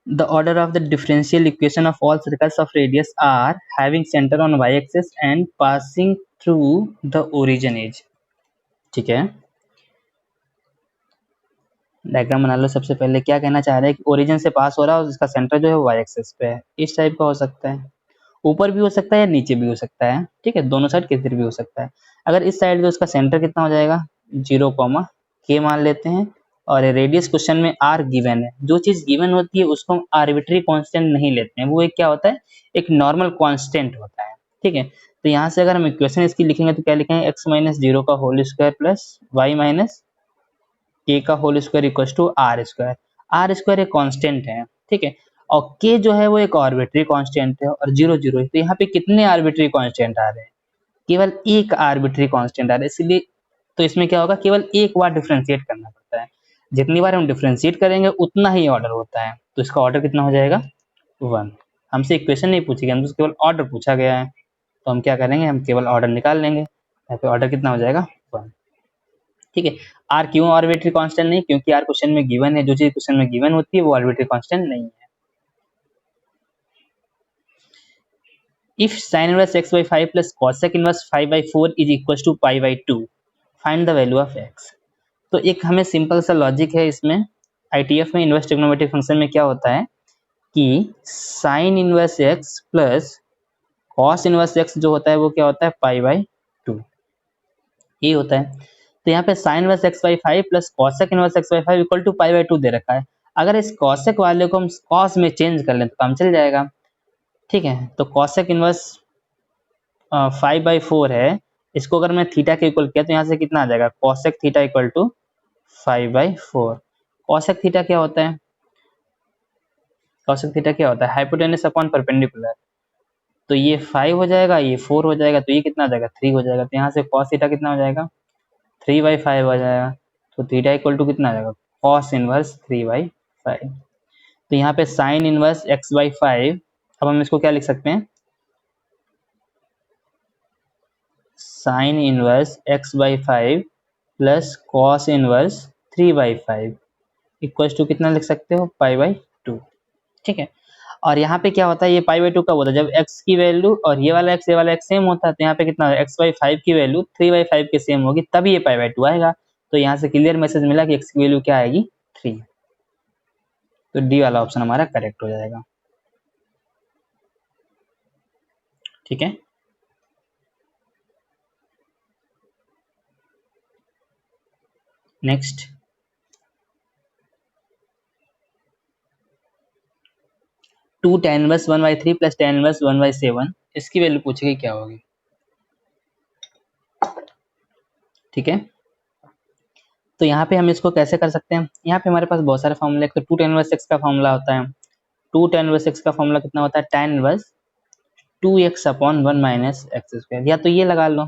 The order of the differential equation of all circles of radius r having center on y-axis and passing through the origin is। ठीक है, डायग्राम बना लो। सबसे पहले क्या कहना चाह रहे हैं कि ओरिजिन से पास हो रहा है और इसका सेंटर जो है वाई एक्सिस पे है, इस टाइप का हो सकता है, ऊपर भी हो सकता है या नीचे भी हो सकता है, ठीक है, दोनों साइड किधर भी हो सकता है। अगर इस साइड जो उसका सेंटर कितना हो जाएगा 0, के मान लेते हैं, और रेडियस क्वेश्चन में आर गिवन है। जो चीज गिवन होती है उसको हम आर्बिट्री कांस्टेंट नहीं लेते हैं, वो एक क्या होता है, एक नॉर्मल कांस्टेंट होता है, ठीक है। तो यहाँ से अगर हम इक्वेशन इसकी लिखेंगे तो क्या लिखेंगे, एक्स माइनस 0 का whole square plus Y minus K का whole square equal to R square. R square एक कांस्टेंट है, ठीक है, और के जो है वो एक आर्बिट्री कांस्टेंट है, और 0 0 है। तो यहाँ पे कितने आर्बिट्री कांस्टेंट आ रहे हैं, केवल एक आर्बिट्री कांस्टेंट आ रहा है, इसलिए तो इसमें क्या होगा, केवल एक बार डिफरेंशिएट करना पड़ता है। जितनी बार हम डिफरेंशिएट करेंगे उतना ही ऑर्डर होता है, तो इसका ऑर्डर कितना हो जाएगा 1। हमसे इक्वेशन नहीं पूछी गई, हमसे केवल ऑर्डर पूछा गया है, तो हम क्या करेंगे, हम केवल ऑर्डर निकाल लेंगे। यहाँ पे ऑर्डर कितना हो जाएगा 1, ठीक है। आर क्यों आर्बिट्री कांस्टेंट नहीं, क्योंकि आर क्वेश्चन में गिवन है, जो चीज क्वेश्चन में गिवन होती है वो आर्बिट्री कांस्टेंट नहीं है। If sin inverse x by 5 plus cosec inverse 5 by 4 is equals to pi by 2, find the value of x। तो एक हमें सिंपल सा लॉजिक है इसमें। आईटीएफ में इनवर्स ट्रिग्नोमेट्रिक फंक्शन में क्या होता है कि sin inverse x plus cos inverse x जो होता है वो क्या होता है पाई बाई 2, ये होता है। तो यहाँ पे sin inverse x by 5 plus cosec inverse x by 5 equal to pi by 2 दे रखा है। अगर इस cosec वाले को हम cos में चेंज कर लें तो काम चल जाएगा, ठीक है। तो cosec इनवर्स 5/4 है, इसको अगर मैं थीटा के इक्वल किया तो यहाँ से कितना आ जाएगा, cosec theta equal to 5/4। cosec theta क्या होता है, cosec थीटा क्या होता है, हाइपोटेनस अपॉन परपेंडिकुलर। तो ये 5 हो जाएगा, ये 4 हो जाएगा, तो ये कितना आ जाएगा 3 हो जाएगा। तो यहाँ से cos थीटा कितना हो जाएगा 3/5 हो जाएगा। तो थीटा इक्वल टू कितना आ जाएगा cos इनवर्स 3/5। तो यहाँ पे sin इनवर्स x/5, अब हम इसको क्या लिख सकते हैं, sin inverse x/5 plus cos inverse 3/5 equals to कितना लिख सकते हो पाई/2, ठीक है। और यहाँ पे क्या होता है, ये पाई/2 कब होता है, जब x की वैल्यू और ये वाला x सेम होता है। तो यहाँ पे कितना x/5 की वैल्यू 3/5 के सेम होगी, तभी ये पाई/2 आएगा। तो यहाँ से क्लियर मैसेज मिला कि x की वैल्यू क्या आएगी 3। तो डी वाला ऑप्शन हमारा करेक्ट हो जाएगा, ठीक है। Next, two tan inverse 1/3 plus tan inverse 1/7, इसकी वैल्यू पूछेगी क्या होगी, ठीक है। तो यहाँ पे हम इसको कैसे कर सकते हैं, यहाँ पे हमारे पास बहुत सारे फॉर्मूले। तो टू tan इनवर्स x का फॉर्मूला होता है, टू tan इनवर्स x का फॉर्मूला कितना होता है, tan inverse 2x upon 1 minus x square, या तो ये लगा लो,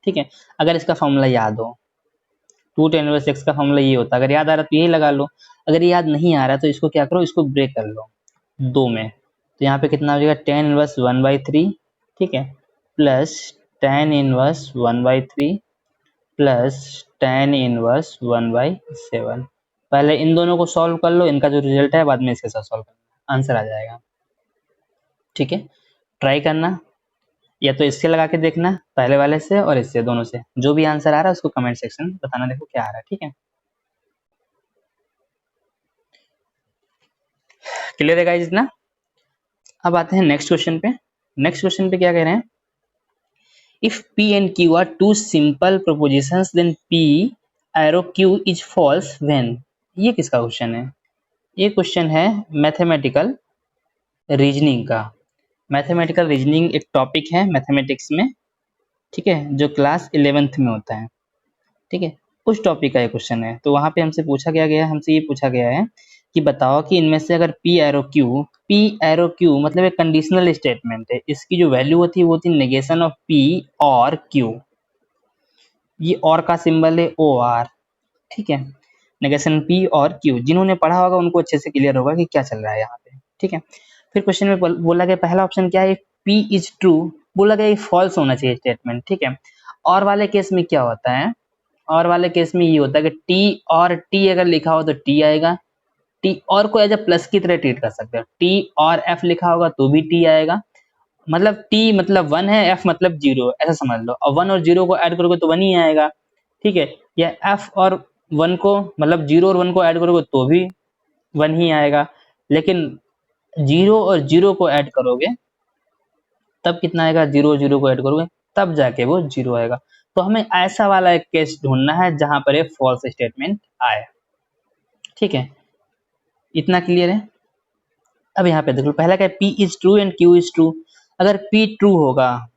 ठीक है। अगर इसका फॉर्मूला याद हो, टू tan इनवर्स x का फॉर्मूला ये होता है, अगर याद आ रहा है तो यही लगा लो। अगर याद नहीं आ रहा तो इसको क्या करो, इसको ब्रेक कर लो दो में। तो यहाँ पे कितना हो जाएगा tan इनवर्स 1/3, ठीक है, plus tan inverse 1/3 plus tan inverse 1/7। पहले इन दोनों को सॉल्व कर लो, इनका जो रिजल्ट है बाद में इसके साथ सॉल्व करना, आंसर आ जाएगा, ठीक है। ट्राई करना, या तो इससे लगा के देखना पहले वाले से और इससे, दोनों से जो भी आंसर आ रहा है उसको कमेंट सेक्शन में बताना, देखो क्या आ रहा है, ठीक है। क्लियर है गाइस इतना। अब आते हैं नेक्स्ट क्वेश्चन पे। नेक्स्ट क्वेश्चन पे क्या कह रहे हैं, if p and q are two simple propositions then p arrow q is false when। ये किसका क्वेश्चन है, ये क्वेश्चन है मैथमेटिकल रीजनिंग का। मैथमेटिकल रीजनिंग एक टॉपिक है मैथमेटिक्स में, ठीक है, जो क्लास 11th में होता है, ठीक है, उस टॉपिक का ये क्वेश्चन है। तो वहां पे हमसे ये पूछा गया है कि बताओ कि इनमें से अगर पी एरो क्यू मतलब एक कंडीशनल स्टेटमेंट है, इसकी जो वैल्यू होती है वो होती है नेगेशन ऑफ पी और क्यू। ये और का सिंबल है ओ आर, ठीक है, नेगेशन पी और क्यू। जिन्होंने पढ़ा होगा उनको अच्छे से क्लियर होगा कि क्या चल रहा है यहाँ पे, ठीक है। फिर क्वेश्चन में बोला गया पहला ऑप्शन क्या है, पी इज ट्रू, बोला गया फॉल्स होना चाहिए स्टेटमेंट, ठीक है। और वाले केस में क्या होता है, और वाले केस में ये होता है कि टी और टी अगर लिखा हो तो टी आएगा, टी और को एज ए प्लस की तरह ट्रीट कर सकते हो, टी और एफ लिखा होगा तो भी टी आएगा। मतलब टी मतलब 1 है, एफ मतलब 0, ऐसा समझ लो, और 1 और 0 को ऐड करोगे तो 1 ही आएगा, ठीक है। या एफ और 1 को मतलब 0 और 1 को ऐड करोगे तो भी 1 ही आएगा, लेकिन 0 और 0 को ऐड करोगे तब कितना आएगा, 0 और 0 को ऐड करोगे तब जाके वो 0 आएगा। तो हमें ऐसा वाला एक केस ढूंढना है जहां पर ये फॉल्स स्टेटमेंट आए। ठीक है, इतना क्लियर है। अब यहाँ पे देखो पहला क्या है, P is true and Q is true. अगर P ट्रू होगा,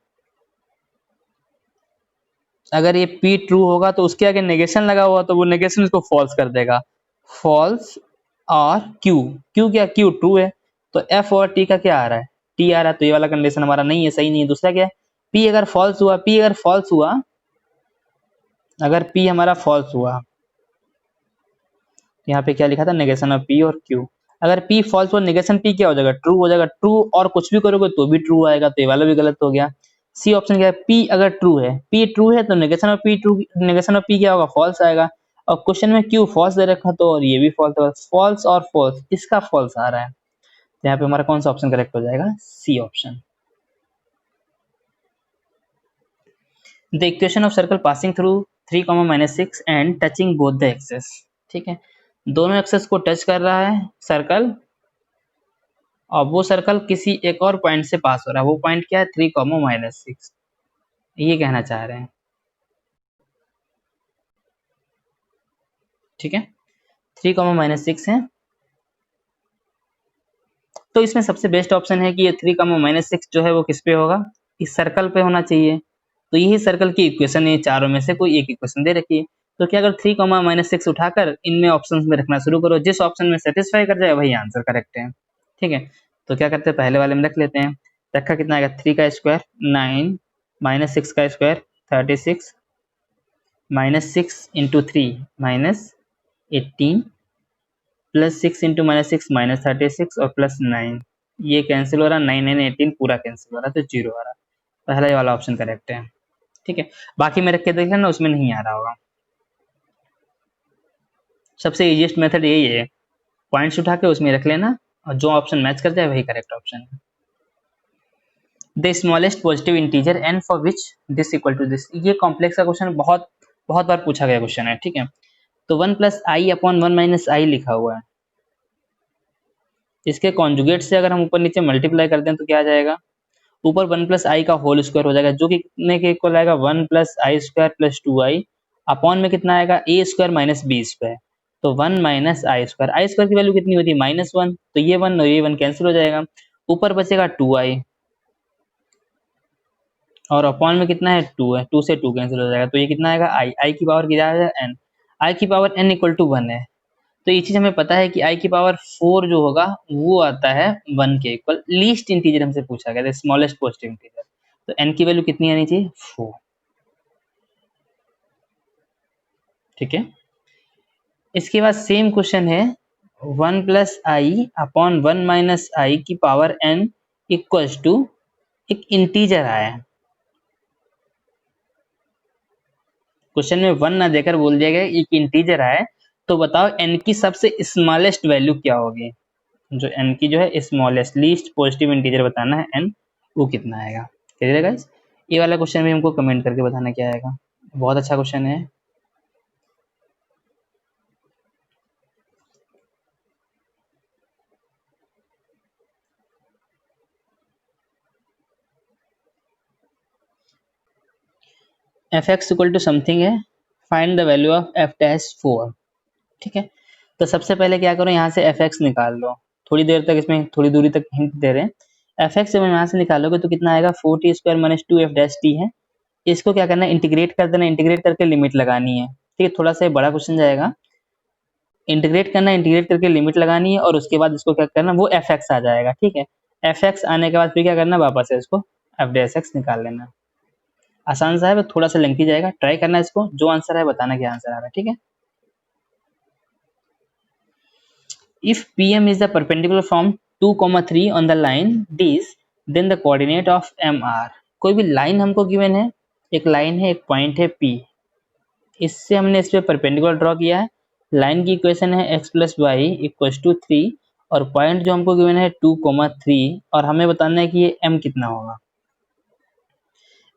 अगर ये P ट्रू होगा तो उसके आगे नेगेशन लगा हुआ तो वो नेगेशन इसको फॉल्स कर देगा। फॉल्स और Q क्या, Q ट्रू है तो F और T का क्या आ रहा है, T आ रहा है, तो ये वाला कंडीशन हमारा नहीं है, सही नहीं है। दूसरा क्या है, P अगर फॉल्स हुआ, P अगर फॉल्स हुआ, अगर P हमारा फॉल्स हुआ, यहाँ पे क्या लिखा था, नेगेशन ऑफ P और Q। अगर P फॉल्स हुआ, नेगेशन P क्या हो जाएगा, ट्रू हो जाएगा। ट्रू और कुछ भी करोगे तो भी ट्रू आएगा, तो ये वाला भी गलत हो गया। सी ऑप्शन क्या है, P अगर ट्रू है, P ट्रू है तो negation of P true, negation of P क्या होगा, फॉल्स आएगा। और क्वेश्चन में Q फॉल्स दे रखा तो और ये भी फॉल्स होगा। फॉल्स और फॉल्स, इसका फॉल्स आ रहा है, तो यहाँ पे हमारा कौन सा ऑप्शन करेक्ट हो जाएगा, C option. The equation of circle passing through 3, -6 and touching both the axes. ठीक है, दोनों एक्सेस को टच कर रहा है सर्कल, और वो सर्कल किसी एक और पॉइंट से पास हो रहा है। वो पॉइंट क्या है, 3, -6, ये कहना चाह रहे हैं। ठीक है, 3, -6 है, तो इसमें सबसे बेस्ट ऑप्शन है कि ये 3, -6 जो है वो किस पे होगा, इस सर्कल पे होना चाहिए। तो यही सर्कल की इक्वेशन है, चारों में से कोई एक इक्वेशन दे रखी है। तो क्या अगर 3, -6 उठाकर इनमें ऑप्शंस में रखना शुरू करो, जिस ऑप्शन में सेटिस्फाई कर जाए वही आंसर करेक्ट है। ठीक है, तो क्या करते हैं, पहले वाले में रख लेते हैं। रखा कितना आएगा, 3 का स्क्वायर 9, -6 का स्क्वायर 36, -6 इंटू 3 -18, +6 इंटू -6 -36 और +9, ये कैंसिल हो रहा है, 9 9 18 पूरा कैंसिल हो रहा है, तो 0 आ रहा है। पहला ये वाला ऑप्शन करेक्ट है। ठीक है, बाकी में रख के देख लेना, उसमें नहीं आ रहा होगा। सबसे इजीएस्ट मेथड यही है, पॉइंट्स उठा के उसमें रख लेना और जो ऑप्शन मैच कर जाए वही करेक्ट ऑप्शन है। The smallest positive integer n for which this equal to this, ये कॉम्प्लेक्स का क्वेश्चन बहुत बहुत बार पूछा गया क्वेश्चन है। ठीक है, तो 1 + i अपॉन 1 - i लिखा हुआ है, इसके कॉन्जुगेट से अगर हम ऊपर नीचे मल्टीप्लाई कर दें तो क्या आ जाएगा, ऊपर 1 + i का होल स्क्वायर हो जाएगा, जो कि कितने के इक्वल आएगा, 1 + i² + 2i, अपॉन में कितना आएगा, a² - b²। तो 1 - i², की वैल्यू कितनी होती है, -1, तो ये 1 और ये 1 कैंसिल हो जाएगा, ऊपर बचेगा 2i, और अपॉन में कितना है, 2 है, 2 से 2 कैंसिल हो जाएगा, तो ये कितना आएगा, i की पावर कितना आएगा, n, i की पावर n = 1 है। तो ये चीज हमें पता है कि i की पावर 4 जो होगा वो आता है 1 के इक्वल। लीस्ट इंटीजर हमसे पूछा गया था, स्मॉलेस्ट पॉजिटिव इंटीजर, तो n की वैल्यू कितनी आनी चाहिए, 4। ठीक है, इसके बाद सेम क्वेश्चन है, 1 + i अपॉन 1 - i की पावर n इक्वल्स टू एक इंटीजर आया है। क्वेश्चन में 1 ना देकर बोल दिया गया एक इंटीजर आया है, तो बताओ n की सबसे स्मॉलेस्ट वैल्यू क्या होगी, जो n की जो है स्मॉलेस्ट लीस्ट पॉजिटिव इंटीजर बताना है n, वो कितना आएगा। क्लियर है गाइस, ये वाला क्वेश्चन भी हमको कमेंट करके बताना क्या आएगा, बहुत अच्छा क्वेश्चन है। f(x) इक्वल टू समथिंग है, find the value of f'(4). ठीक है, तो सबसे पहले क्या करो, यहाँ से f(x) निकाल लो, थोड़ी देर तक इसमें थोड़ी दूरी तक हिंट दे रहे हैं। f(x) जब यहाँ से निकालोगे तो कितना आएगा, 4t² - 2f' है, इसको क्या करना है, इंटीग्रेट कर देना, इंटीग्रेट करके लिमिट लगानी है। ठीक है, थोड़ा सा बड़ा क्वेश्चन जाएगा, इंटीग्रेट करना है, इंटीग्रेट करके लिमिट लगानी है, और उसके बाद इसको क्या करना, वो f(x) आ जाएगा। ठीक है, f(x) आने के बाद फिर क्या करना, वापस से इसको f'(x) निकाल लेना। आसान सा है, थोड़ा सा लेंथी जाएगा, ट्राई करना इसको, जो आंसर है बताना क्या आंसर आ रहा है। ठीक है, if PM is the perpendicular from 2, 3 on the line this, then the coordinate of M are। कोई भी लाइन हमको गिवन है, एक लाइन है, एक पॉइंट है P, इससे हमने इस पे परपेंडिकुलर ड्रॉ किया है। लाइन की इक्वेशन है x + y = 3, और पॉइंट जो हमको गिवन है 2, 3, और हमें बताना है कि ये M कितना होगा।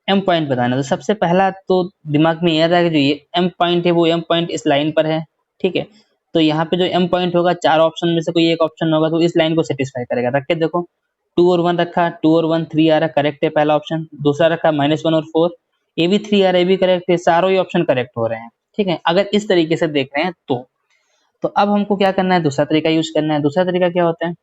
एम पॉइंट बताना। तो सबसे पहला तो दिमाग में ये आता है कि जो ये एम पॉइंट है वो एम पॉइंट इस लाइन पर है, ठीक है। तो यहाँ पे जो एम पॉइंट होगा, चार ऑप्शन में से कोई एक ऑप्शन होगा तो इस लाइन को सेटिस्फाई करेगा। रख के देखो, 2 और 1 रखा, 2 और 1 3 आ रहा, करेक्ट है पहला ऑप्शन। दूसरा रखा -1 और 4, ये भी 3 आ रहा है, ये भी करेक्ट है। चारों ही ऑप्शन करेक्ट हो रहे हैं, ठीक है, अगर इस तरीके से देख रहे हैं तो अब हमको क्या करना है, दूसरा तरीका यूज करना है। दूसरा तरीका क्या होता है,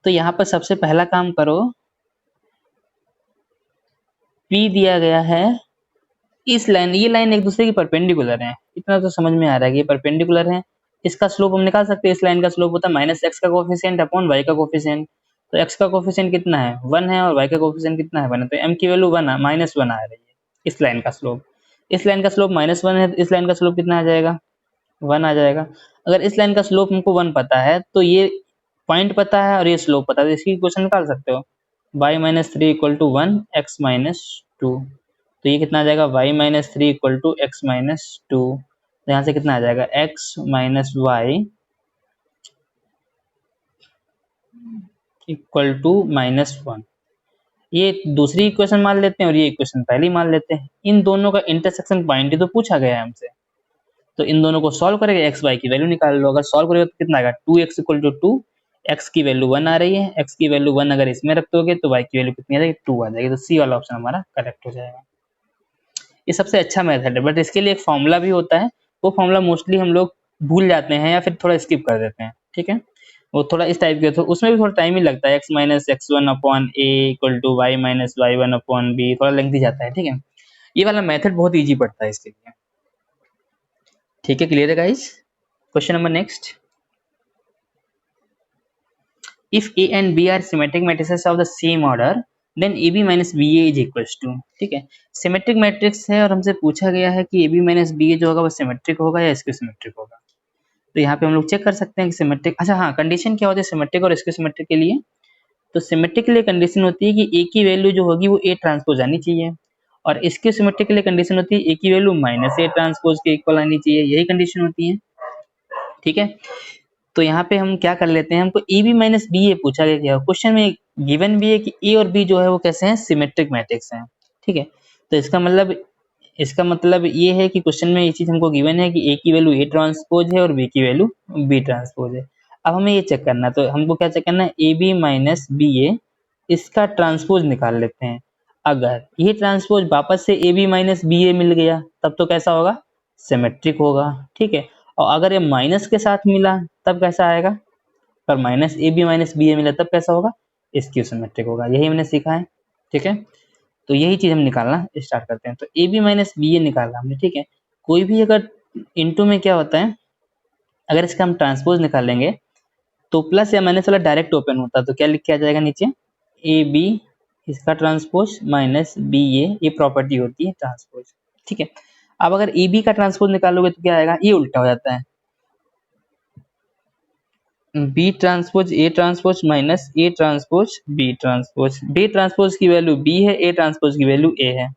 तो यहाँ पर सबसे पहला काम करो, P दिया गया है इस लाइन, ये लाइन एक दूसरे की परपेंडिकुलर है, इतना तो समझ में आ रहा है कि ये परपेंडिकुलर है। इसका स्लोप हम निकाल सकते हैं, इस लाइन का स्लोप होता है -x का कोफिशिएंट अपॉन y का कोफिशिएंट। तो x का कोफिशिएंट कितना है, 1 है, और y का कोफिशिएंट कितना है, 1 है। तो m की वैल्यू 1 -1 आ रही है इस लाइन का स्लोप। इस लाइन का स्लोप -1 है, तो इस लाइन का स्लोप कितना आ जाएगा, 1 आ जाएगा। अगर इस लाइन का स्लोप हमको 1 पता है तो ये पॉइंट पता है और ये स्लोप पता है, तो इसकी इक्वेशन निकाल सकते हो। y-3 = 1, x - 2। तो ये कितना आ जाएगा, y-3 = x - 2। तो यहाँ से कितना आ जाएगा, x - y = -1। ये दूसरी इक्वेशन मान लेते हैं और ये इक्वेशन पहली मान लेते हैं। इन दोनों का इंटरसेक्शन पॉइंट ही तो पूछा गया है हमसे, तो इन दोनों को सॉल्व करेंगे, x y की वैल्यू निकाल लो। अगर सॉल्व करोगे तो कितना आएगा, 2x = 2, x की वैल्यू 1 आ रही है, x की वैल्यू 1 अगर इसमें रख दोगे तो y की वैल्यू कितनी आ जाएगी, 2 आ जाएगी। तो सी वाला ऑप्शन हमारा करेक्ट हो जाएगा। ये सबसे अच्छा मेथड है, बट इसके लिए एक फॉर्मूला भी होता है, वो फॉर्मूला मोस्टली हम लोग भूल जाते हैं या फिर थोड़ा स्किप कर देते हैं, ठीक है। वो थोड़ा इस टाइप के, तो उसमें भी थोड़ा टाइम ही लगता है, x - x1/a = y - y1/b, थोड़ा लेंथी जाता है, ठीक है। ये वाला मेथड बहुत ईजी पड़ता है इसके लिए, ठीक है। क्लियर है guys. Question number next, if A and B are symmetric matrices of the same order, then AB - BA is equals to, ठीक है। सिमेट्रिक मैट्रिक्स है और हमसे पूछा गया है कि AB - BA जो होगा वो सिमेट्रिक होगा या स्क्यू सिमेट्रिक होगा। तो यहाँ पे हम लोग चेक कर सकते हैं कि सिमेट्रिक, अच्छा हाँ, कंडीशन क्या होती है सिमेट्रिक और स्क्यू सिमेट्रिक के लिए। तो सिमेट्रिक के लिए कंडीशन होती है कि A की वैल्यू जो होगी वो A ट्रांसपोज आनी चाहिए, और स्क्यू सिमेट्रिक के लिए कंडीशन होती है A की वैल्यू -A ट्रांसपोज के इक्वल आनी चाहिए, यही कंडीशन होती है, ठीक है। तो यहाँ पे हम क्या कर लेते हैं, हमको AB - BA पूछा गया, क्वेश्चन में गिवन भी है कि A और B जो है वो कैसे हैं, सिमेट्रिक मैट्रिक्स हैं, ठीक है। तो इसका मतलब ये है कि क्वेश्चन में ये चीज हमको गिवन है कि A की वैल्यू A ट्रांसपोज है और B की वैल्यू B ट्रांसपोज है। अब हमें ये चेक करना है, तो हमको क्या चेक करना है, AB - BA इसका ट्रांसपोज निकाल लेते हैं। अगर ये ट्रांसपोज वापस से AB - BA मिल गया तब तो कैसा होगा, सिमेट्रिक होगा, ठीक है। और अगर ये माइनस के साथ मिला तब कैसा आएगा, पर -AB - BA मिला तब कैसा होगा, स्क्यू सिमेट्रिक होगा। यही हमने सीखा है, ठीक है। तो यही चीज हम निकालना स्टार्ट करते हैं। तो AB - BA निकाला हमने, ठीक है। कोई भी अगर इनटू में क्या होता है, अगर इसका हम ट्रांसपोज निकालेंगे तो प्लस या माइनस वाला डायरेक्ट ओपन होता है, तो क्या लिख के आ जाएगा नीचे, AB इसका ट्रांसपोज -BA, ये प्रॉपर्टी होती है ट्रांसपोज, ठीक है। अब अगर AB का ट्रांसपोज निकालोगे तो क्या आएगा, ये उल्टा हो जाता है, B transpose A transpose minus A transpose B transpose. B transpose की वैल्यू B है, A ट्रांसपोज की वैल्यू A है।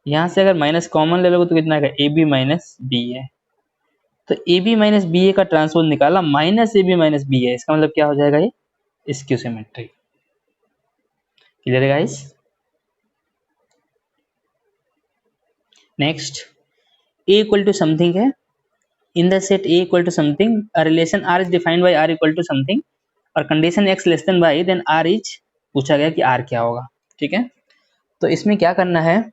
यहाँ से अगर माइनस कॉमन ले लोगे तो कितना आएगा, AB - BA। तो AB - BA का ट्रांसपोज निकाला, -AB - BA, इसका मतलब क्या हो जाएगा, ये स्क्यू सिमेट्रिक। क्लियर है guys. Next, A equal to something है, in the set A equal to something, a relation R is defined by R equal to something, और condition x less than y, then R is, पूछा गया कि R क्या होगा, ठीक है। तो इसमें क्या करना है,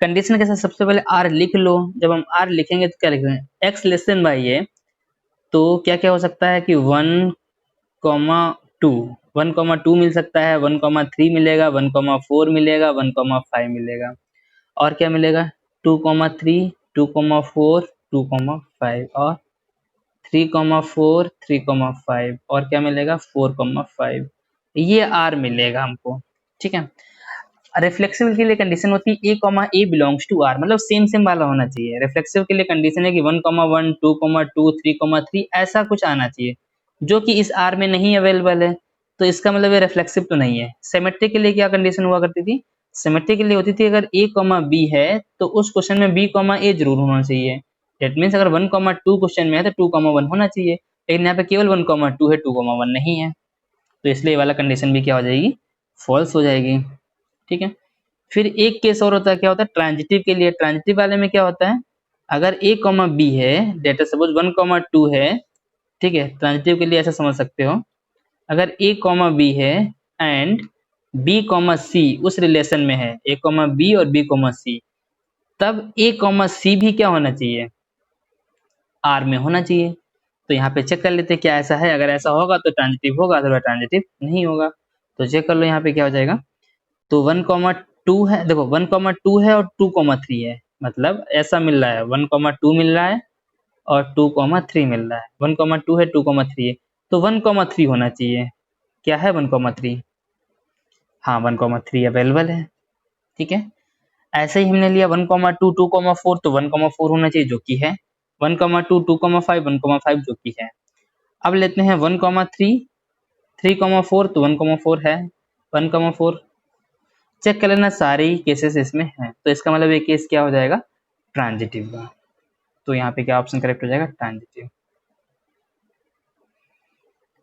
कंडीशन के साथ सबसे पहले R लिख लो। जब हम R लिखेंगे तो क्या लिखेंगे, x लेस देन y है, तो क्या क्या हो सकता है कि 1,2 1,2 मिल सकता है, 1,3 मिलेगा, 1,4 मिलेगा, 1,5 मिलेगा, और क्या मिलेगा, 2,3 2,4 2,5 और 3,4 3,5 और क्या मिलेगा, 4,5, ये R मिलेगा हमको, ठीक है। रिफ्लेक्सिव के लिए कंडीशन होती है A, बिलोंग्स टू R, मतलब सेम सेम वाला होना चाहिए। रिफ्लेक्सिव के लिए कंडीशन है कि 1,1 2,2 3,3 ऐसा कुछ आना चाहिए, जो कि इस R में नहीं अवेलेबल है, तो इसका मतलब ये रिफ्लेक्सिव तो नहीं है। सिमेट्रिक के लिए क्या कंडीशन हुआ करती थी, सिमेट्रिक के लिए होती थी अगर A, B है तो उस क्वेश्चन में B, A जरूर होना चाहिए। डेट मीन्स अगर 1,2 क्वेश्चन में है तो 2,1 होना चाहिए, लेकिन यहाँ पे केवल 1,2 है, 2,1 नहीं है, तो इसलिए ये वाला कंडीशन भी क्या हो जाएगी, फॉल्स हो जाएगी। ठीक है, फिर एक केस और होता है, क्या होता है ट्रांजिटिव के लिए। ट्रांजिटिव वाले में क्या होता है, अगर a कॉमा बी है, डेटा सपोज 1,2 है, ठीक है, ट्रांजिटिव के लिए ऐसा समझ सकते हो, अगर a कॉमा बी है एंड b कॉमा सी उस रिलेशन में है, a कॉमा बी और b कॉमा सी, तब a कॉमा सी भी क्या होना चाहिए, R में होना चाहिए। तो यहाँ पे चेक कर लेते हैं क्या ऐसा है, अगर ऐसा होगा तो ट्रांजिटिव होगा, अथवा ट्रांजिटिव नहीं होगा। तो चेक कर लो यहाँ पे क्या हो जाएगा, तो 1,2 है, देखो 1,2 है और 2,3 है, मतलब ऐसा मिल रहा है 1,2 मिल रहा है और 2,3 मिल रहा है, 1,2 है 2,3 है, तो 1,3 होना चाहिए। क्या है 1,3? हाँ 1,3 अवेलेबल है। ठीक है, ऐसे ही हमने लिया 1,2 2,4, तो 1,4 होना चाहिए जो कि है, 1,2 2,5 1,5 जो कि है। अब लेते हैं 1,3 3,4, तो 1,4 है, 1,4 चेक कर लेना, सारे ही केसेस इसमें हैं, तो इसका मतलब ये केस क्या हो जाएगा, ट्रांजिटिव का। तो यहाँ पे क्या ऑप्शन करेक्ट हो जाएगा, transitive.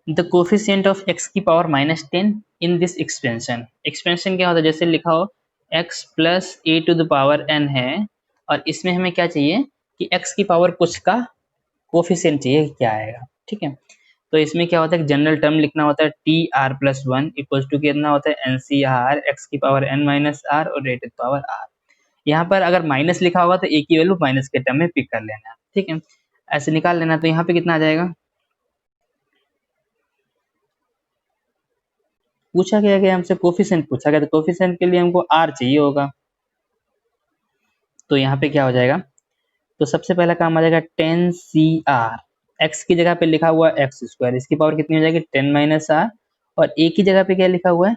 The coefficient of x की power -10 in this expansion. Expansion क्या होता है, जैसे लिखा हो x plus a to the power n है, और इसमें हमें क्या चाहिए कि x की पावर कुछ का कोफिशिएंट चाहिए, क्या आएगा। ठीक है, तो इसमें क्या होता है, जनरल टर्म लिखना होता है T r plus one equals to कितना होता है एन सी आर एक्स की पावर एन माइनस आर और रेटेड पावर आर। यहाँ पर अगर माइनस लिखा होगा तो एक ही वैल्यू माइनस के टर्म में पिक कर लेना। ठीक है, ऐसे निकाल लेना, तो यहाँ पे कितना आ जाएगा, पूछा गया कि हमसे कोफिशिएंट पूछा गया, तो कोफिशिएंट के लिए हमको आर चाहिए होगा, तो यहाँ पे क्या हो जाएगा, तो सबसे पहला काम आ जाएगा 10 सी आर, एक्स की जगह पे लिखा हुआ है एक्स स्क्वायर, इसकी पावर कितनी हो जाएगी 10 माइनस आर, और ए की जगह पे क्या लिखा हुआ है,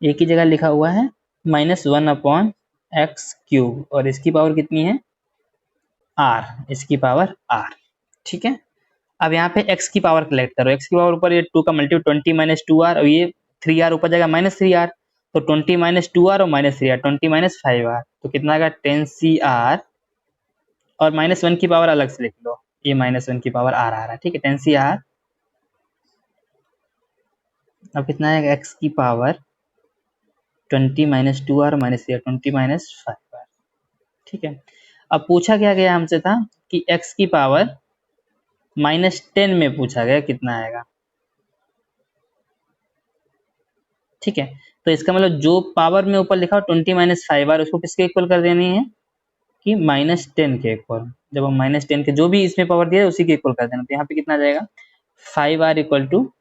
ए की जगह लिखा हुआ है -1/x³, और इसकी पावर कितनी है आर, इसकी पावर आर। ठीक है, अब यहाँ पे x की पावर कलेक्ट करो, x की पावर ऊपर ये 2 का मल्टीप्लाई 20 माइनस 2r, और ये 3r ऊपर जाएगा -3r, तो 20 माइनस 2r और -3r 20 माइनस 5r, तो कितना आएगा 10cr, और -1 की पावर अलग से लिख लो, ये -1 की पावर r आ रहा है। ठीक है, 10cr, अब कितना आएगा x की power 20 minus 2r minus 20 minus 5r। ठीक है, अब पूछा क्या गया हमसे था कि x की पावर -10 में पूछा गया कितना आएगा। ठीक है, तो इसका मतलब जो पावर में ऊपर लिखा हो 20 माइनस 5r, उसको किसके इक्वल कर देनी है कि -10 के इक्वल। जब हम -10 के जो भी इसमें पावर दिया है उसी के इक्वल कर देना, तो यहाँ पे कितना आ जाएगा 5r इक्वल टू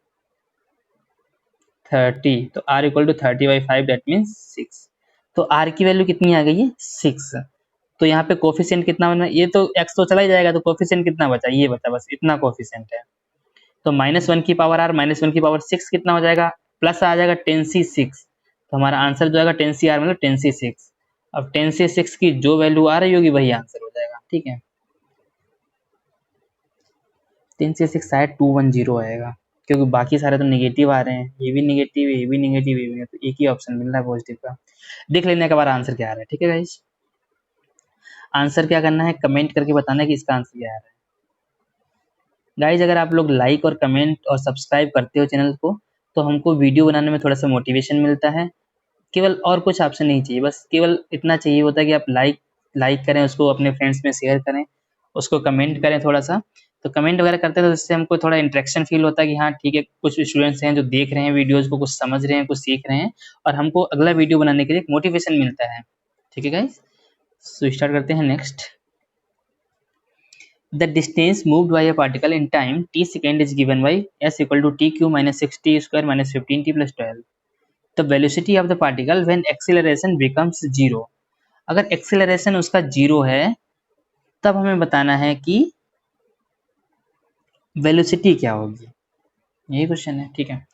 30, तो r equal to 30/5 that means 6। तो r की वैल्यू कितनी आ गई है 6। तो यहाँ पे कोफिशिएंट कितना बना, ये तो x तो चला ही जाएगा, तो कोफिशिएंट कितना बचा, ये बचा, बस इतना कोफिशिएंट है। तो -1 की पावर r -1 की पावर 6 कितना हो जाएगा, प्लस आ जाएगा 10c6, तो हमारा आंसर जो आएगा 10cr मतलब 10c6। अब 10c6 की जो वैल्यू आ रही होगी वही आंसर हो जाएगा। ठीक है, 10c6 शायद 210 आएगा, क्योंकि बाकी सारे तो निगेटिव आ रहे हैं, ये भी निगेटिव, ये भी निगेटिव, ये भी, तो एक ही ऑप्शन मिल रहा है पॉजिटिव का। देख लेने के बाद आंसर क्या आ रहा है। ठीक है गाइस, आंसर क्या करना है, कमेंट करके बताना है कि इसका आंसर क्या आ रहा है। गाइज अगर आप लोग लाइक और कमेंट और सब्सक्राइब करते हो चैनल को, तो हमको वीडियो बनाने में थोड़ा सा मोटिवेशन मिलता है। केवल और कुछ ऑप्शन नहीं चाहिए, बस केवल इतना चाहिए होता है कि आप लाइक करें, उसको अपने फ्रेंड्स में शेयर करें, उसको कमेंट करें थोड़ा सा। तो कमेंट वगैरह करते हैं तो इससे हमको थोड़ा इंटरेक्शन फील होता है कि हाँ ठीक है, कुछ स्टूडेंट्स हैं जो देख रहे हैं वीडियोज़ को, कुछ समझ रहे हैं, कुछ सीख रहे हैं, और हमको अगला वीडियो बनाने के लिए एक मोटिवेशन मिलता है। ठीक है गाइज, सो स्टार्ट करते हैं next. The distance moved by a particle in time t second is given by s equal to tq minus 6t square minus 15t plus 12. The velocity of the particle when acceleration becomes 0. अगर acceleration उसका 0 है तब हमें बताना है कि velocity क्या होगी, यही क्वेश्चन है। ठीक है,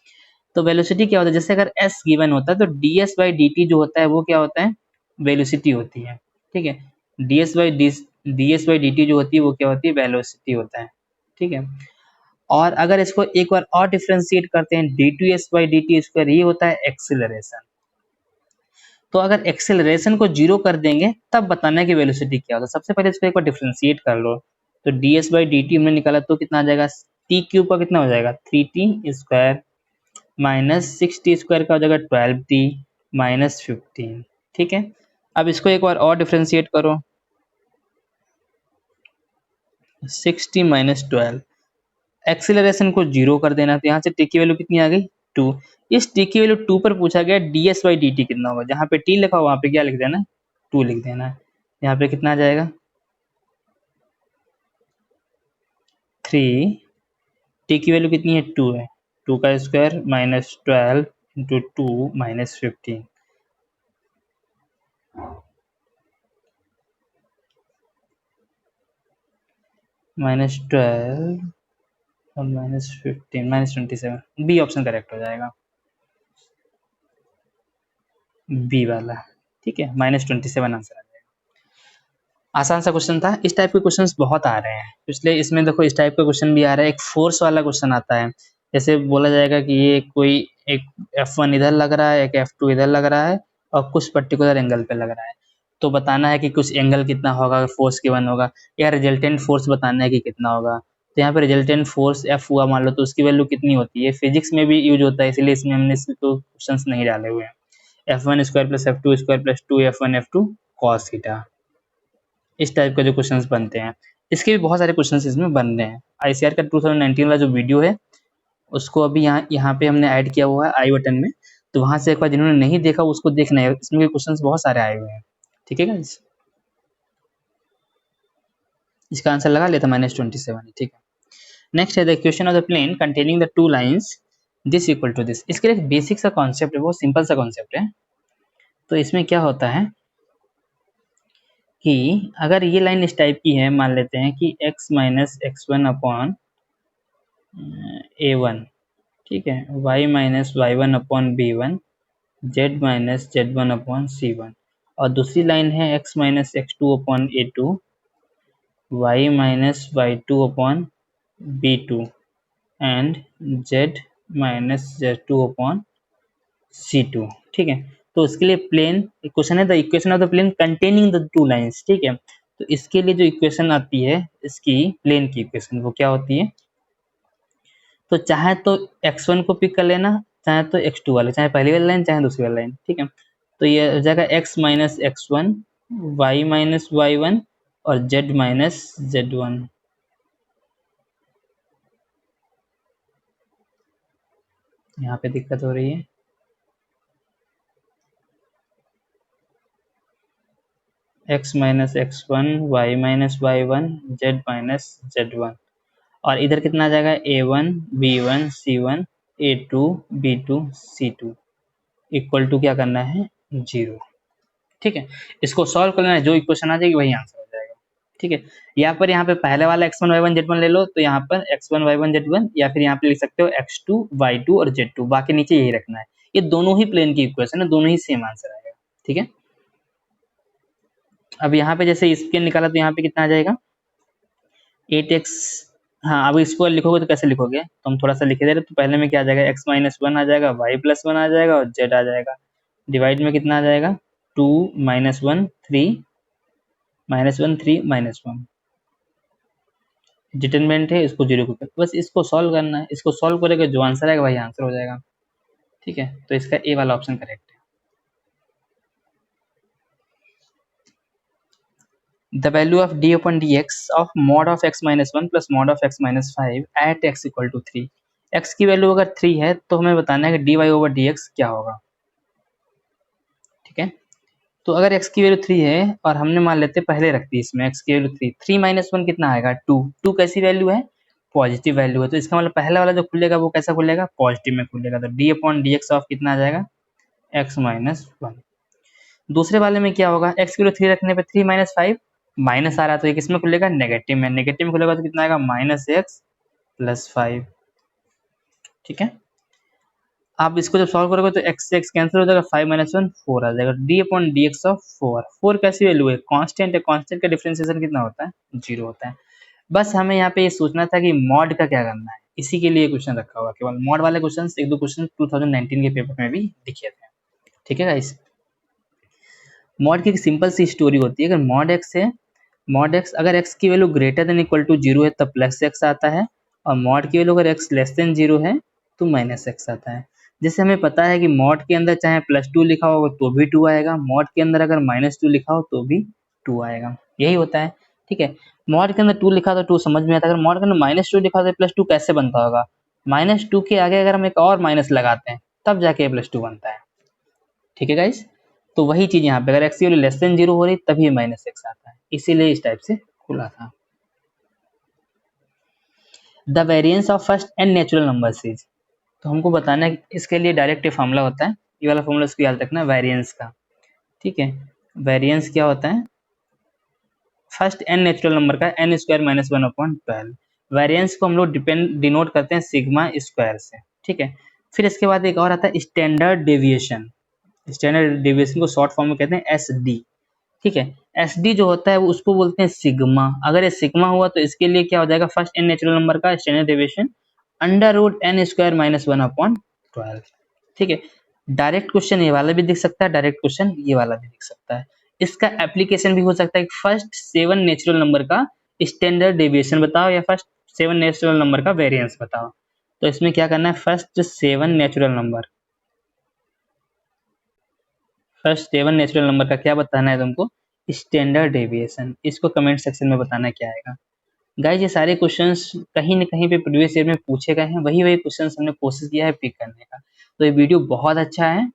तो velocity क्या होता है, जैसे अगर s given होता है तो ds by dt जो होता है वो क्या होता है, velocity होती है। ठीक है, ds by dt जो होती है वो क्या होती है, velocity होता है। ठीक है, और अगर इसको एक बार और डिफ्रेंशिएट करते हैं, d2s by dt स्क्वायर, ये होता है एक्सीलरेशन। तो अगर एक्सेलरेशन को 0 कर देंगे तब बताना है कि वेलोसिटी क्या होता है। सबसे पहले इसको एक बार डिफरेंशिएट कर लो, तो ds/dt हमने निकाला तो कितना आ जाएगा, t क्यूब का कितना हो जाएगा 3t square minus 6t square का हो जाएगा 12t माइनस 15। ठीक है, अब इसको एक बार और डिफरेंशिएट करो, 6t माइनस 12, एक्सीलरेशन को 0 कर देना, तो यहाँ से t की वैल्यू कितनी आ गई 2। इस t की वैल्यू 2 पर पूछा गया ds/dt कितना होगा, जहाँ पे t लिखा हो वहाँ पे क्या लिख देना 2 लिख देना है। यहाँ पे कितना आ जाएगा 3, t की वैल्यू कितनी है 2 है, 2 का square minus 12 into 2 minus 15, minus 12 और minus 15 minus 27, B option correct हो जाएगा, बी वाला। ठीक है, माइनस 27 आंसर आ जाएगा। आसान सा क्वेश्चन था, इस टाइप के क्वेश्चंस बहुत आ रहे हैं पिछले, इसमें देखो इस टाइप का क्वेश्चन भी आ रहा है, एक फोर्स वाला क्वेश्चन आता है, जैसे बोला जाएगा कि ये कोई एक F1 इधर लग रहा है, एक F2 इधर लग रहा है और कुछ पर्टिकुलर एंगल पे लग रहा है, तो बताना है कि कुछ एंगल कितना होगा, फोर्स गिवन होगा, या रिजल्टेंट फोर्स बताना है कि कितना होगा। तो यहाँ पे रिजल्टेंट फोर्स F हुआ मान लो, तो उसकी वैल्यू कितनी होती है, फिजिक्स में भी यूज होता है, इसलिए इसमें हमने तो क्वेश्चन नहीं डाले हुए हैं। F1 square plus F2 square plus 2F1 F2 cos theta, इस टाइप का जो क्वेश्चंस बनते हैं, इसके भी बहुत सारे क्वेश्चंस इसमें बन रहे हैं। आईसीआर का 2019 वाला जो वीडियो है उसको अभी यहाँ पे हमने ऐड किया हुआ है आई बटन में, तो वहां से एक बार जिन्होंने नहीं देखा उसको देखना है, इसमें क्वेश्चंस बहुत सारे आए हुए हैं। ठीक है गाइस, इसका आंसर लगा लेता -27। ठीक है, नेक्स्ट है the equation of the plane containing the two lines this equal to this. इसके लिए एक बेसिक सा कॉन्सेप्ट है, बहुत सिंपल सा कॉन्सेप्ट है। तो इसमें क्या होता है कि अगर ये लाइन इस टाइप की है, मान लेते हैं कि x minus x1 upon a1, ठीक है, y minus y1 upon b1, z minus z1 upon c1, और दूसरी लाइन है x minus x2 upon a2, y minus y2 upon b2 and z minus z2 upon c2। ठीक है, तो इसके लिए प्लेन इक्वेशन है the equation of the plane containing the two lines. ठीक है, तो इसके लिए जो इक्वेशन आती है इसकी प्लेन की इक्वेशन वो क्या होती है, तो चाहे तो x1 को पिक कर लेना, चाहे तो x2 वाले, चाहे पहली वाली लाइन चाहे दूसरी वाली लाइन। ठीक है, तो ये हो जाएगा x minus x1, y minus y1 और z माइनस z1। यहाँ पे दिक्कत हो रही है, x minus x1, y minus y1, z minus z1, और इधर कितना आ जाएगा a1 b1 c1 a2 b2 c2 equal to क्या करना है 0। ठीक है, इसको सॉल्व करना है, जो इक्वेशन आ जाएगी वही आंसर हो जाएगा। ठीक है, यहाँ पे पहले वाला x1 y1 z1 ले लो, तो यहाँ पर x1 y1 z1, या फिर यहाँ पे लिख सकते हो x2 y2 और z2, बाकी नीचे यही रखना है। ये दोनों ही प्लेन की इक्वेशन है, दोनों ही सेम आंसर आएगा। ठीक है, अब यहाँ पे जैसे इसके निकाला तो यहाँ पे कितना आ जाएगा 8x। हाँ, अब इसको लिखोगे तो कैसे लिखोगे, तो हम थोड़ा सा लिखे दे रहे, तो पहले में क्या आ जाएगा x माइनस 1 आ जाएगा, y प्लस 1 आ जाएगा और z आ जाएगा, डिवाइड में कितना आ जाएगा 2 माइनस 1 3 माइनस 1 3 माइनस 1, डिटरमिनेंट है इसको 0 को, बस इसको सॉल्व करना है, इसको सॉल्व करेगा जो आंसर आएगा वही आंसर हो जाएगा। ठीक है, तो इसका ए वाला ऑप्शन करेक्ट है। The value of d upon dx of mod of x minus 1 plus mod of x minus 5 at x equal to 3। x की वैल्यू अगर 3 है तो हमें बताना है कि dy over dx क्या होगा। ठीक है, तो अगर x की वैल्यू 3 है और हमने मान लेते पहले रख दी इसमें x की वैल्यू 3, 3 माइनस 1 कितना आएगा 2, 2 कैसी वैल्यू है पॉजिटिव वैल्यू है, तो इसका मतलब पहला वाला जो खुलेगा वो कैसा खुलेगा पॉजिटिव में खुलेगा, तो d अपॉन dx ऑफ कितना आ जाएगा x माइनस 1। दूसरे वाले में क्या होगा x की वैल्यू 3 रखने पे 3 माइनस 5 माइनस आ रहा है, तो ये किसमें खुलेगा नेगेटिव में, नेगेटिव में खुलेगा तो कितना आएगा माइनस x प्लस 5। ठीक है, आप इसको जब सॉल्व करोगे तो x से x कैंसिल हो जाएगा, 5 माइनस 1 4 आ जाएगा, d upon D x of 4। 4 कैसी वैल्यू है कांस्टेंट है, कांस्टेंट का डिफरेंशिएशन कितना होता है 0 होता है। बस हमें यहाँ पे ये सोचना था कि मॉड का क्या करना है, इसी के लिए क्वेश्चन रखा हुआ, केवल मॉड वाले क्वेश्चन, एक दो क्वेश्चन 2019 के पेपर में भी दिखे थे। ठीक है गाइस, मॉड की एक सिंपल सी स्टोरी होती है, अगर मॉड एक्स है, मॉड एक्स अगर एक्स की value greater than equal to zero है तब प्लस एक्स आता है, और मॉड की वैल्यू अगर एक्स लेस देन जीरो है तो माइनस एक्स आता है। जैसे हमें पता है कि मॉड के अंदर चाहे प्लस टू लिखा हो तो भी टू आएगा, मॉड के अंदर अगर माइनस टू लिखा हो तो भी टू आएगा, यही होता है। ठीक है, मॉड के अंदर टू लिखा तो टू समझ में आता है, अगर मॉड के अंदर माइनस टू लिखा तो प्लस टू कैसे बनता होगा, माइनस टू के आगे अगर हम एक और माइनस लगाते हैं तब जाके प्लस टू बनता है। ठीक है गाइस, तो वही चीज यहाँ पे अगर एक्स की वैल्यू लेस देन जीरो हो रही तभी माइनस एक्स आता है, इसीलिए इस टाइप से खुला था। The variance of first n natural numbers is, तो हमको बताना है, इसके लिए डायरेक्ट फॉर्मूला होता है, ये वाला फॉर्मूला इसको याद रखना, वेरिएंस का। ठीक है, वेरिएंस क्या होता है, फर्स्ट एन नेचुरल नंबर का n square minus one upon 12। Variance को हम लोग डिनोट करते हैं सिग्मा स्क्वायर से। ठीक है, फिर इसके बाद एक और आता है स्टैंडर्ड डेविएशन, स्टैंडर्ड डेविएशन को शॉर्ट फॉर्म में कहते हैं एस डी। ठीक है, एस डी जो होता है वो उसको बोलते हैं सिग्मा, अगर ये सिग्मा हुआ तो इसके लिए क्या हो जाएगा, फर्स्ट एन नेचुरल नंबर का standard deviation under root n square minus one upon 12। ठीक है, डायरेक्ट क्वेश्चन ये वाला भी दिख सकता है, डायरेक्ट क्वेश्चन ये वाला भी दिख सकता है। इसका एप्लीकेशन भी हो सकता है, फर्स्ट 7 नेचुरल नंबर का स्टैंडर्ड डेविएशन बताओ या फर्स्ट 7 नेचुरल नंबर का वेरिएंस बताओ। तो इसमें क्या करना है, first 7 natural number, first 7 natural number का क्या बताना है तुमको, स्टैंडर्ड डेविएशन, इसको कमेंट सेक्शन में बताना क्या आएगा। गाइस ये सारे क्वेश्चंस कहीं न कहीं पे प्रीवियस ईयर में पूछे गए हैं, वही क्वेश्चंस हमने कोशिश किया है पिक करने का। तो ये वीडियो बहुत अच्छा है,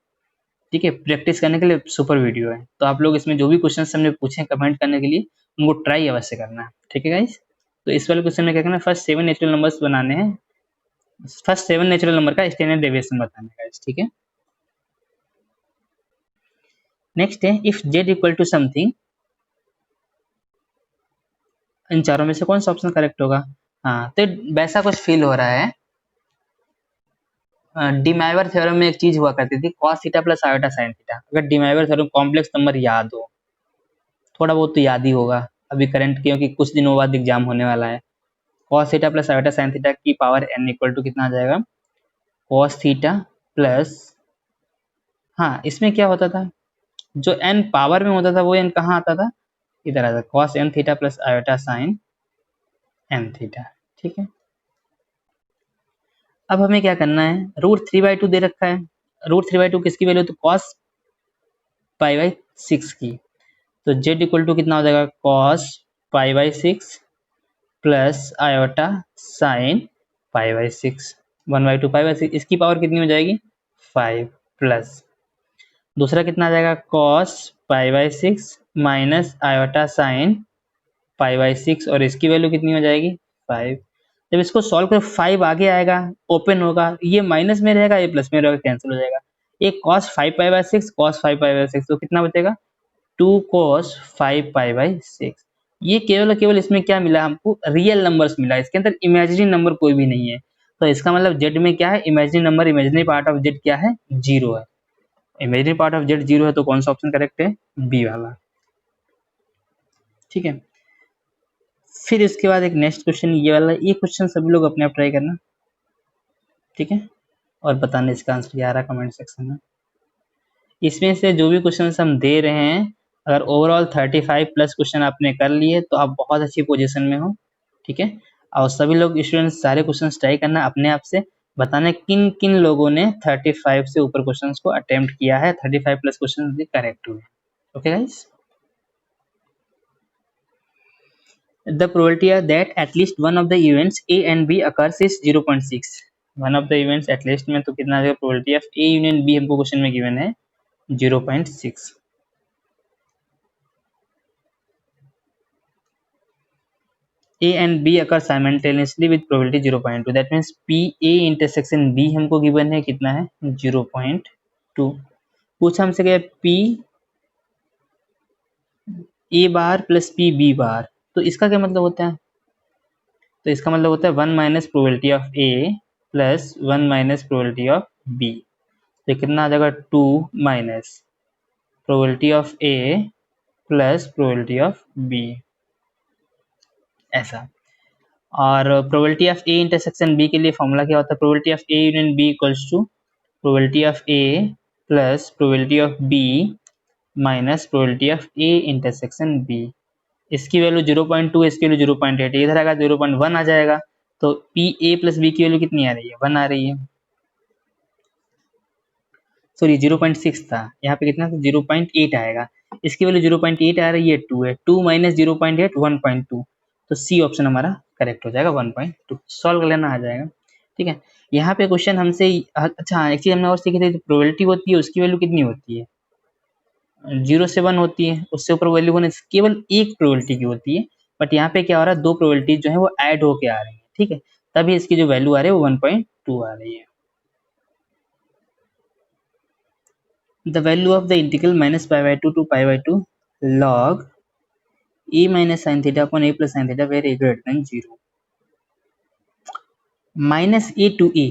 ठीक है, प्रैक्टिस करने के लिए सुपर वीडियो है। तो आप लोग इसमें जो भी क्वेश्चंस हमने पूछे हैं कमेंट करने के लिए, उनको ट्राई अवश्य करना है। ठीक है गाइस, तो इस वाले क्वेश्चन में क्या करना है, फर्स्ट 7 नेचुरल नंबर्स बनाने हैं, फर्स्ट 7 नेचुरल नंबर का स्टैंडर्ड डेविएशन बताना है गाइस। ठीक है, नेक्स्ट है if z equal to something, इन चारों में से कौन सा ऑप्शन करेक्ट होगा। हाँ, तो वैसा कुछ फील हो रहा है, डिमाइवर थ्योरम में एक चीज हुआ करती थी, cos theta plus iota sine theta. अगर डिमाइवर थ्योरम कॉम्प्लेक्स नंबर याद हो, थोड़ा बहुत तो याद ही होगा अभी करंट, क्योंकि कुछ दिनों बाद एग्जाम होने वाला है। cos theta plus iota sine theta की पावर n इक्वल टू कितना आ जाएगा, cos थीटा प्लस, हाँ इसमें क्या होता था, जो n पावर में होता था वो n कहाँ आता था, इधर आता था, cos n theta plus iota sine n theta. ठीक है, अब हमें क्या करना है, रूट 3/2 दे रखा है, रूट 3/2 किसकी वैल्यू, तो cos पाई बाई 6 की। तो z इक्वल टू कितना हो जाएगा, cos pi by 6 plus iota sine pi by 6, 1/2 pi by 6, इसकी पावर कितनी हो जाएगी 5, प्लस दूसरा कितना आ जाएगा cos pi by 6 minus iota sine pi by 6, और इसकी वैल्यू कितनी हो जाएगी 5। जब इसको सॉल्व करो 5 आगे आएगा, ओपन होगा, ये माइनस में रहेगा, ये प्लस में रहेगा, कैंसिल हो जाएगा। एक cos 5 pi by 6 cos 5 pi by 6, तो कितना बचेगा 2 cos 5 पाई बाई 6। ये केवल इसमें क्या मिला हमको, रियल नंबर्स मिला, इसके अंदर इमेजिनरी नंबर कोई भी नहीं है। तो इसका मतलब जेड में क्या है, imaginary number, imaginary part of Z क्या है, जीरो है। Imaginary part of Z zero है, तो कौन सा ऑप्शन करेक्ट है, बी वाला। ठीक है, फिर इसके बाद एक नेक्स्ट क्वेश्चन ये वाला, ये क्वेश्चन सभी लोग अपने आप ट्राई करना। ठीक है, और बताना इसका आंसर क्या आ रहा है कमेंट सेक्शन में। इसमें से जो भी क्वेश्चन हम दे रहे हैं, अगर ओवरऑल 35 प्लस क्वेश्चन आपने कर लिए तो आप बहुत अच्छी पोजीशन में हो। ठीक है, और सभी लोग स्टूडेंट्स सारे क्वेश्चन ट्राई करना, अपने आप से बताना किन किन लोगों ने 35 से ऊपर क्वेश्चन को अटेम्प्ट किया है, 35 प्लस क्वेश्चन करेक्ट हुए। Okay guys, the probability that at least one of the events A and B occurs is 0.6। One of the events at least में तो कितना आ जाएगा, probability of A union B हमको क्वेश्चन में गिवन है 0.6। A and B occur simultaneously with probability 0.2, that means P A intersection B हमको given है कितना है 0.2। पूछा हमसे क्या, P A bar plus P B बार, तो इसका क्या मतलब होता है, तो इसका मतलब होता है 1 minus probability of A plus 1 minus probability of B। तो कितना आ जाएगा 2 minus probability of A plus probability of B, ऐसा। और probability of A intersection B के लिए फॉर्मूला क्या होता है, probability of A union B equals to probability of A plus probability of B minus probability of A intersection B. इसकी value 0.2, इसकी value 0.8, इधर आएगा 0.1 आ जाएगा। तो पी ए प्लस बी की वैल्यू कितनी आ रही है? 1 आ रही है। सॉरी 0.6 था, यहाँ पे कितना था? 0.8 आएगा। इसकी वैल्यू 0.8 आ रही है, 2 है। 2 माइनस 0.8 1.2। तो सी ऑप्शन हमारा करेक्ट हो जाएगा, 1.2। सॉल्व कर लेना आ जाएगा। ठीक है, यहाँ पे क्वेश्चन हमसे अच्छा एक चीज हमने और सीखी थी, प्रोबेबिलिटी होती है उसकी वैल्यू कितनी होती है? 0 से 1 होती है, उससे ऊपर वैल्यू होने केवल एक प्रोबेबिलिटी की होती है। बट यहाँ पे क्या हो रहा है, दो प्रोबेबिलिटी जो है वो ऐड होके आ रही है। ठीक है, तभी इसकी जो वैल्यू आ रही है वो 1.2 आ रही है। The value of the integral minus pi by 2 to pi by 2 log a minus sin theta upon a plus sin theta where a greater than 0. Minus a to a,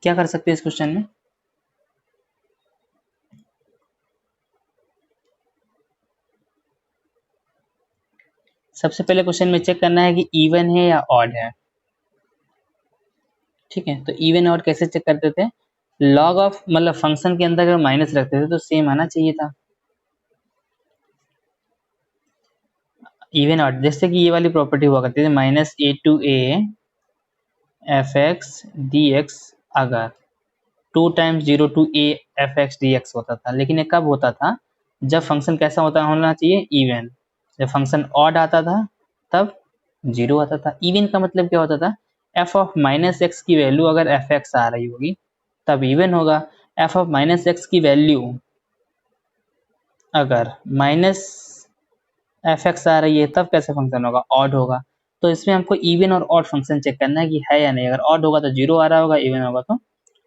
क्या कर सकते हैं इस क्वेश्चन में? सबसे पहले क्वेश्चन में check करना है कि इवन है या ऑड है। ठीक है, तो इवन ऑड कैसे चेक करते थे? लॉग ऑफ मतलब फंक्शन के अंदर अगर माइनस रखते थे तो सेम आना चाहिए था। इवन ऑड जैसे कि ये वाली प्रॉपर्टी हुआ करती थी, minus a to a f x d x अगर 2 times 0 to a f x d x होता था। लेकिन ये कब होता था? जब फंक्शन कैसा होना चाहिए? इवन। जब फंक्शन ऑड आता था तब 0 आता था। इवन का मतलब क्या होता था? एफ ऑफ माइनस एक्स की वैल्यू अगर एफ एक्स आ रही होगी तब इवन होगा। एफ ऑफ माइनस एक्स की वैल्यू अगर माइनस एफ एक्स आ रही है तब कैसे फंक्शन होगा? ऑड होगा। तो इसमें हमको इवन और ऑड फंक्शन चेक करना है कि है या नहीं। अगर ऑड होगा तो 0 आ रहा होगा, इवन होगा तो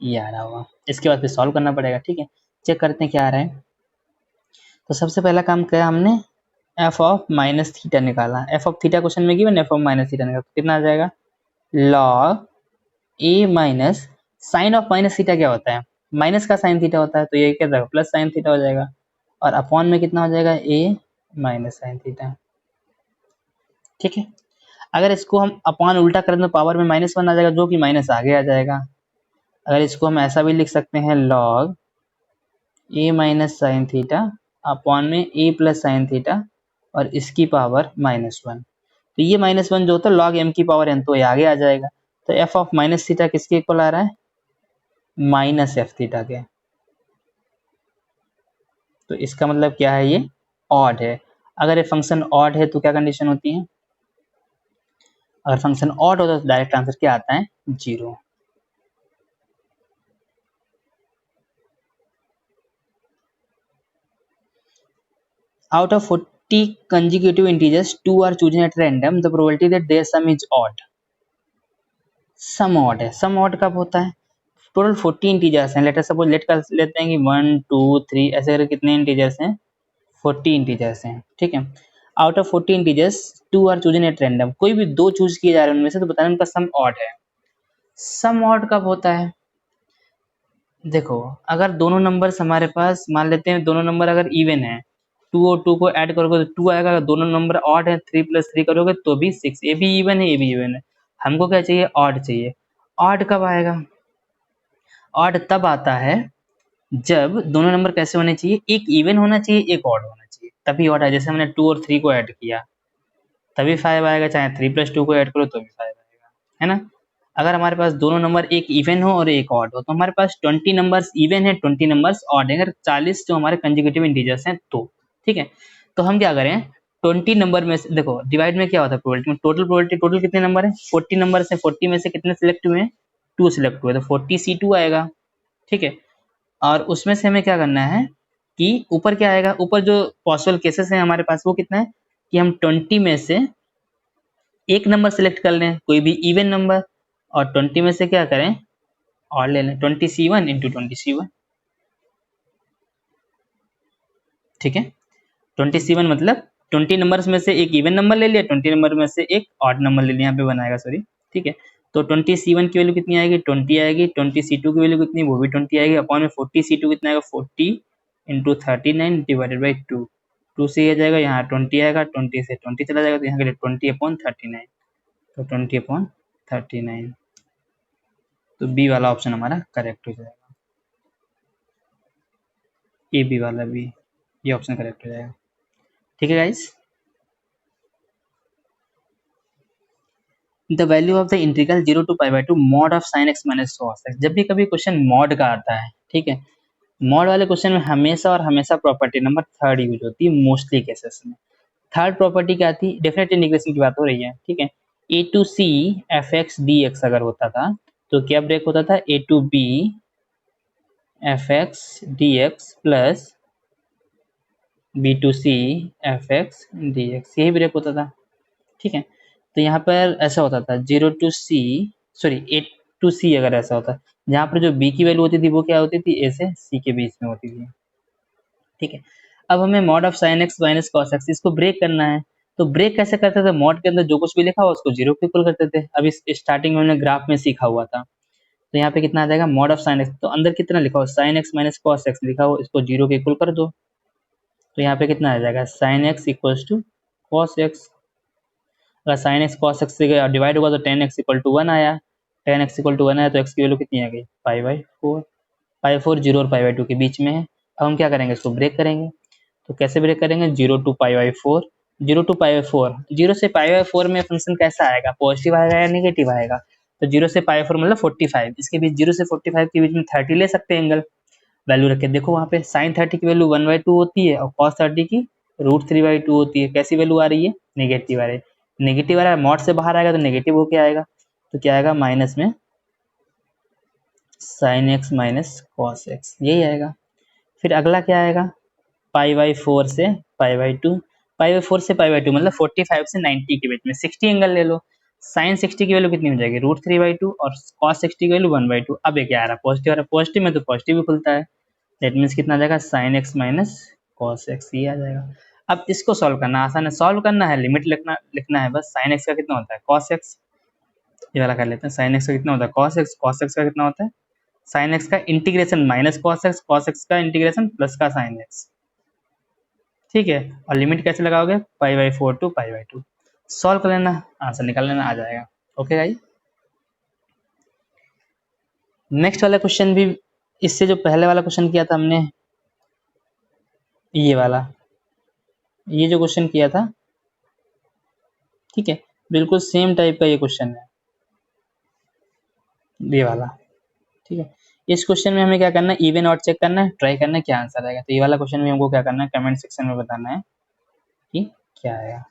ये आ रहा होगा। इसके बाद फिर सॉल्व करना पड़ेगा। ठीक है, चेक करते हैं क्या आ रहा है। तो सबसे पहला काम किया हमने, एफ ऑफ माइनस थीटा निकाला। एफ ऑफ थीटा क्वेश्चन में given, f of minus theta निकाला, कितना आ जाएगा? Log a minus sine of minus theta क्या होता है? माइनस का साइन थीटा होता है, तो ये क्या हो जाएगा? प्लस साइन थीटा हो जाएगा। और अपॉन में कितना हो जाएगा? ए माइनस साइन थीटा। ठीक है, अगर इसको हम अपॉन उल्टा करें तो पावर में -1 आ जाएगा, जो कि माइनस आगे आ जाएगा। अगर इसको हम ऐसा भी लिख सकते हैं, log a minus sine theta upon में ए प्लस साइन थीटा और इसकी पावर -1। तो ये -1 जो होता है लॉग एम की पावर एन, तो ये आगे आ जाएगा। तो एफ ऑफ माइनस थीटा किसके इक्वल आ रहा है? माइनस एफ थीटा के। तो इसका मतलब क्या है? ये ऑड है। अगर ये फंक्शन ऑड है तो क्या कंडीशन होती है? अगर फंक्शन ऑड होता है तो डायरेक्ट आंसर क्या आता है? 0। Out of 40 consecutive integers, 2 are chosen at random. The probability that their sum is odd. Sum odd है। सम ऑड कब होता है? टोटल 40 इंटीजर्स हैं। लेटर सपोज लेट कर लेते हैं कि 1 2 3 ऐसे करके कितने इंटीजर्स हैं? 40 इंटीजर्स हैं। ठीक है, out of 40 integers 2 are chosen at random. कोई भी 2 चूज किए जा रहे हैं उनमें से, तो बताना उनका सम ऑड है। सम ऑड कब होता है? देखो, अगर दोनों नंबर्स हमारे पास, मान लेते हैं दोनों नंबर अगर इवन है, 2 और 2 को ऐड करोगे तो 2 आएगा। अगर दोनों नंबर ऑड है, 3 प्लस 3 करोगे तो भी 6। ये भी इवन है, ये भी इवन है। हमको क्या चाहिए? ऑड चाहिए। ऑड कब आएगा? ऑड तब आता है जब दोनों नंबर कैसे होने चाहिए? एक इवन होना चाहिए, एक ऑड होना चाहिए, तभी ऑड है। जैसे हमने 2 और 3 को ऐड किया तभी 5 आएगा, चाहे 3 प्लस 2 को ऐड करो तो भी 5 आएगा, है ना? अगर हमारे पास दोनों नंबर एक इवन हो और एक ऑड हो तो हमारे पास 20 नंबर्स इवन है, 20 नंबर्स ऑड है। अगर 40 जो हमारे कंसेक्यूटिव इंटीजर्स हैं तो ठीक है, तो हम क्या करें? 20 नंबर में से देखो, डिवाइड में क्या होता है? प्रोबेबिलिटी में टोटल प्रोबेबिलिटी, टोटल कितने नंबर है? 40 नंबर से 40 में से कितने सिलेक्ट हुए हैं? 2 सिलेक्ट हुए, तो 40 C2 आएगा। ठीक है, और उसमें से हमें क्या करना है कि ऊपर क्या आएगा? ऊपर जो पॉसिबल केसेस हैं हमारे पास वो कितना है कि हम 20 में से एक नंबर सेलेक्ट कर लें, कोई भी इवन नंबर, और 20 में से क्या करें? और ले लें 20C1 इंटू 20C1। ठीक है, 20C1 मतलब 20 नंबर्स में से एक इवन नंबर ले लिया, 20 नंबर में से एक ऑड नंबर ले लिया, यहाँ पे बनाएगा सॉरी। ठीक है, तो 20C1 की वैल्यू कितनी आएगी? 20 आएगी। 20C2 की वैल्यू कितनी? वो भी 20 आएगी। अपॉन में 40C2 कितना आएगा? 40 इंटू 39 डिवाइडेड बाई 2। 2 से ये जाएगा, यहाँ 20 आएगा, 20 से 20 चला जाएगा, तो यहाँ के लिए 20/39। तो 20/39 तो बी वाला ऑप्शन हमारा करेक्ट हो जाएगा, ए बी वाला बी, ये ऑप्शन करेक्ट हो जाएगा। ठीक है guys, the value of the integral 0 to π/2 mod of sin x minus cos x। जब भी कभी क्वेश्चन मॉड का आता है, ठीक है, मॉड वाले क्वेश्चन में हमेशा और हमेशा प्रॉपर्टी नंबर थर्ड यूज होती है मोस्टली केसेस में। थर्ड प्रॉपर्टी क्या थी, डेफिनेट इंटीग्रेशन की बात हो रही है, ठीक है, a to c f x d x अगर होता था तो क्या ब्रेक होता था, a to b f x d x plus b to c f x d x, यही ब्रेक होता था। ठीक है, तो यहाँ पर ऐसा होता था 0 to c, sorry a to c अगर ऐसा होता, जहाँ पर जो बी की वैल्यू होती थी वो क्या होती थी, ए से सी के बीच में होती थी। ठीक है, अब हमें mod of sine x minus cos x इसको ब्रेक करना है, तो ब्रेक कैसे करते थे, मॉड के अंदर जो कुछ भी लिखा हुआ उसको जीरो के इक्वल करते थे। अब इस स्टार्टिंग में हमने ग्राफ में सीखा हुआ था, तो यहाँ पे कितना आ जाएगा, मॉड ऑफ साइन एक्स, तो अंदर कितना लिखा हो, sine x minus cos x लिखा हो, इसको जीरो के इक्वल कर दो, तो यहाँ पे कितना आ जाएगा, sine x equals to cos x. अगर साइन एक्स कॉस एक्स से डिवाइड होगा तो tan x equal to one आया, tan x equal to one आया तो एक्स की वैल्यू कितनी आ गई, π/4, π/4 जीरो और π/2 के बीच में है। अब हम क्या करेंगे, इसको ब्रेक करेंगे, तो कैसे ब्रेक करेंगे, 0 to π/4, 0 to π/4, 0 से π/4 में फंक्शन कैसा आएगा, पॉजिटिव आएगा या नेगेटिव आएगा, तो 0 से π/4 मतलब 45, इसके बीच 0 से 45 के बीच में 30 ले सकते हैं एंगल, वैल्यू रख के देखो वहाँ पे साइन 30 की वैल्यू 1/2 होती है और कॉस 30 की √3/2 होती है, कैसी वैल्यू आ रही है, नेगेटिव आ रही है, नेगेटिव आ रहा है, मॉड से बाहर आएगा तो नेगेटिव होके आएगा, तो क्या आएगा, माइनस में sine x minus cos x, यही आएगा। फिर अगला क्या आएगा, π/4 से π/2, π/4 से π/2 मतलब 45 से 90 के बीच में 60 एंगल ले लो, साइन 60 की वैल्यू कितनी हो जाएगी, √3/2 और कॉस 60 की वैल्यू 1/2। अब ये क्या आ रहा है, पॉजिटिव आ रहा है, पॉजिटिव में तो पॉजिटिव भी खुलता है, दैट मीन्स कितना आ जाएगा, sine x minus cos x, ये आ जाएगा। अब इसको सॉल्व करना आसान है, सॉल्व करना है, लिमिट लिखना है बस, साइन एक्स का कितना होता है, कॉस एक्स, ये वाला कर लेते हैं, साइन एक्स का कितना होता है, कॉस एक्स, कॉस एक्स का कितना होता है, साइन एक्स का integration minus cos x, cos x का इंटीग्रेशन प्लस का साइन एक्स। ठीक है, और लिमिट कैसे लगाओगे, π/4 to π/2, सॉल्व कर लेना, आंसर निकाल लेना, आ जाएगा। ओके गाइस, नेक्स्ट वाला क्वेश्चन भी, इससे जो पहले वाला क्वेश्चन किया था हमने, ये वाला, ये जो क्वेश्चन किया था, ठीक है, बिल्कुल सेम टाइप का ये क्वेश्चन है, ये वाला। ठीक है, इस क्वेश्चन में हमें क्या करना है, इवन ऑड चेक करना है, ट्राई करना है क्या आंसर आएगा, तो ये वाला क्वेश्चन में हमको क्या करना है, कमेंट सेक्शन में बताना है कि क्या आएगा।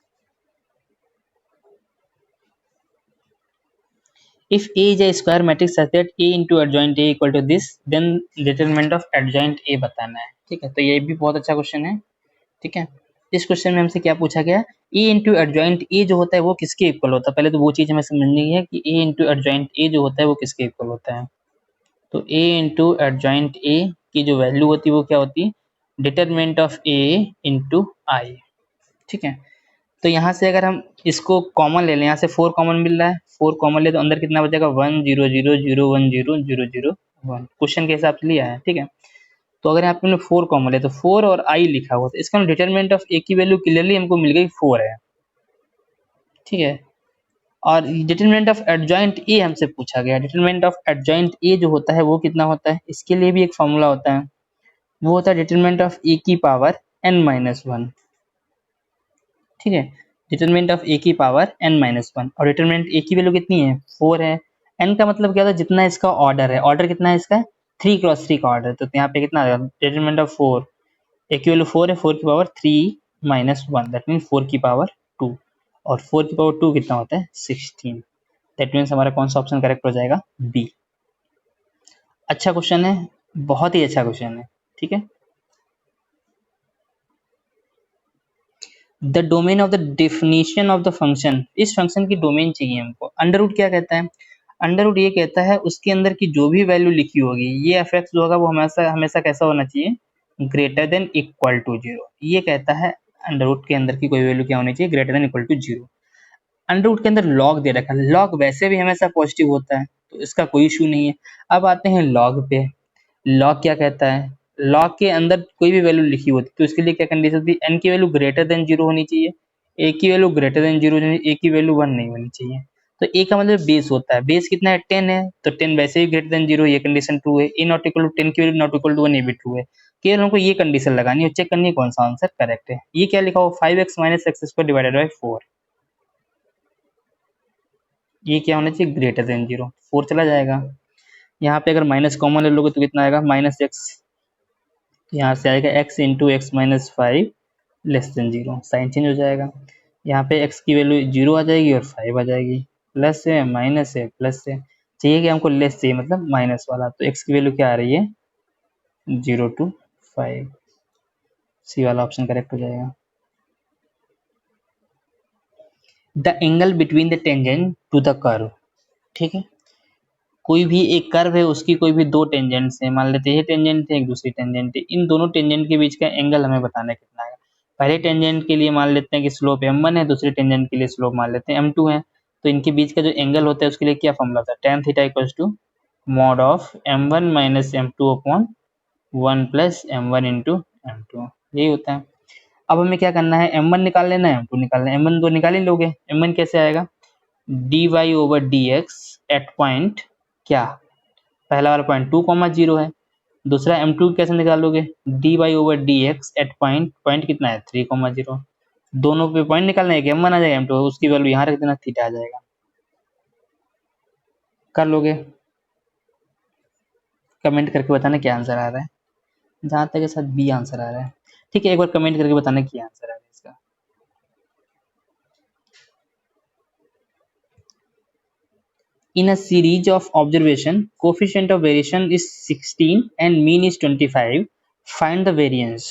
If A is a square matrix such that A into adjoint A equal to this, then determinant of adjoint A बताना है। ठीक है, तो ये भी बहुत अच्छा क्वेश्चन है। ठीक है, इस क्वेश्चन में हमसे क्या पूछा गया, A into adjoint A जो होता है वो किसके इक्वल होता है, पहले तो वो चीज हमें समझनी है कि A into adjoint A जो होता है वो किसके इक्वल होता है। तो A into adjoint A की जो वैल्यू होती है वो क्या होती है, determinant of A into I। ठीक है, तो यहाँ से अगर हम इसको कॉमन ले लें, यहाँ से 4 कॉमन मिल रहा है, 4 कॉमन ले तो अंदर कितना बचेगा, 1 0 0 0 1 0 0 0 1, क्वेश्चन के हिसाब से लिया है। ठीक है, तो अगर यहाँ पे 4 कॉमन ले तो 4 और आई लिखा हुआ, तो इसका डिटरमिनेंट ऑफ ए की वैल्यू क्लियरली हमको मिल गई 4 है। ठीक है, और डिटरमिनेंट ऑफ एडजॉइंट ए हमसे पूछा गया, डिटरमिनेंट ऑफ एडजॉइंट ए जो होता है वो कितना होता है, इसके लिए भी एक फॉर्मूला होता है, वो होता है डिटरमिनेंट ऑफ ए की पावर n-1। ठीक है, डिटरमिनेंट ऑफ ए की पावर n-1, और डिटरमिनेंट ए की वैल्यू कितनी है, 4 है, n का मतलब क्या होता है, जितना इसका ऑर्डर है, ऑर्डर कितना है इसका, 3 क्रॉस 3 का ऑर्डर, तो यहाँ पे कितना आ जाएगा, डिटरमिनेंट ऑफ 4, ए की वैल्यू 4 है, 4 की पावर 3-1, दैट मीन 4 की पावर 2, और 4 की पावर 2 कितना होता है, 16, दैट मीन्स हमारा कौन सा ऑप्शन करेक्ट हो जाएगा, बी। अच्छा क्वेश्चन है, बहुत ही अच्छा क्वेश्चन है। ठीक है, the domain of the definition of the function, इस फंक्शन की डोमेन चाहिए हमको। अंडर रूट क्या कहता है, अंडर रूट ये कहता है उसके अंदर की जो भी वैल्यू लिखी होगी, ये एफ एक्स जो होगा वो हमेशा हमेशा कैसा होना चाहिए, ग्रेटर देन इक्वल टू 0, ये कहता है अंडर रूट के अंदर की कोई वैल्यू क्या होनी चाहिए, greater than equal to 0। Under root के अंदर लॉग दे रखा है, लॉग वैसे भी हमेशा पॉजिटिव होता है तो इसका कोई इशू नहीं है। अब आते हैं लॉग पे, लॉग क्या कहता है, लॉग के अंदर कोई भी वैल्यू लिखी होती है तो इसके लिए क्या कंडीशन होती है, एन की वैल्यू ग्रेटर देन 0 होनी चाहिए, ए की वैल्यू ग्रेटर देन 0 ए की वैल्यू 1 नहीं होनी चाहिए। तो ए का मतलब बेस होता है, बेस कितना है 10 है, तो 10 वैसे ही ग्रेटर देन 0, ये कंडीशन ट्रू है। ए नॉट इक्वल टू 10 की वैल्यू नॉट इक्वल टू 1, ये भी ट्रू है। केवल हमको ये कंडीशन लगानी है, चेक करनी है कौन सा आंसर करेक्ट है। ये क्या लिखा हो 5x minus x square divided by 4, ये क्या होना चाहिए ग्रेटर देन 0, 4 चला जाएगा। यहाँ पे अगर माइनस कॉमन ले लोगे तो कितना आएगा माइनस एक्स, यहाँ से आएगा x into x minus 5 less than 0, sign change हो जाएगा। यहाँ पे x की वैल्यू 0 आ जाएगी और 5 आ जाएगी, प्लस है माइनस है प्लस है, चाहिए कि हमको लेस चाहिए मतलब माइनस वाला, तो x की वैल्यू क्या आ रही है 0 to 5, सी वाला ऑप्शन करेक्ट हो जाएगा। The angle between the tangent to the curve, ठीक है, कोई भी एक कर्व है उसकी कोई भी दो टेंजेंट्स है, मान लेते हैं ये टेंजेंट है एक दूसरी टेंजेंट है, इन दोनों टेंजेंट के बीच का एंगल हमें बताना है कितना है। पहले टेंजेंट के लिए मान लेते हैं कि स्लोप m1 है, दूसरे टेंजेंट के लिए स्लोप मान लेते हैं m2 है, तो इनके बीच का जो एंगल होता है उसके लिए क्या फॉर्मूला होता है tan theta equals to mod of m1 minus m2 upon 1 plus m1 into m2, यही होता है। अब हमें क्या करना है m1 निकाल लेना है m2 निकालना है, m1 तो निकाल ही लोगे, m1 कैसे आएगा dy over dx at point क्या, पहला वाला पॉइंट 2,0 है, दूसरा m2 कैसे निकालोगे dy over dx at point, point कितना है 3,0, दोनों पे पॉइंट निकालना है कि m1 आ जाएगा m2 उसकी वैल्यू यहाँ रख देना थीटा आ जाएगा, कर लोगे, कमेंट करके बताना क्या आंसर आ रहा है। जहां तक के साथ बी आंसर आ रहा है, ठीक है, एक बार कमेंट करके बताना क्या आंसर आ रहा है इसका। In a series of observation, coefficient of variation is 16 and mean is 25. Find the variance.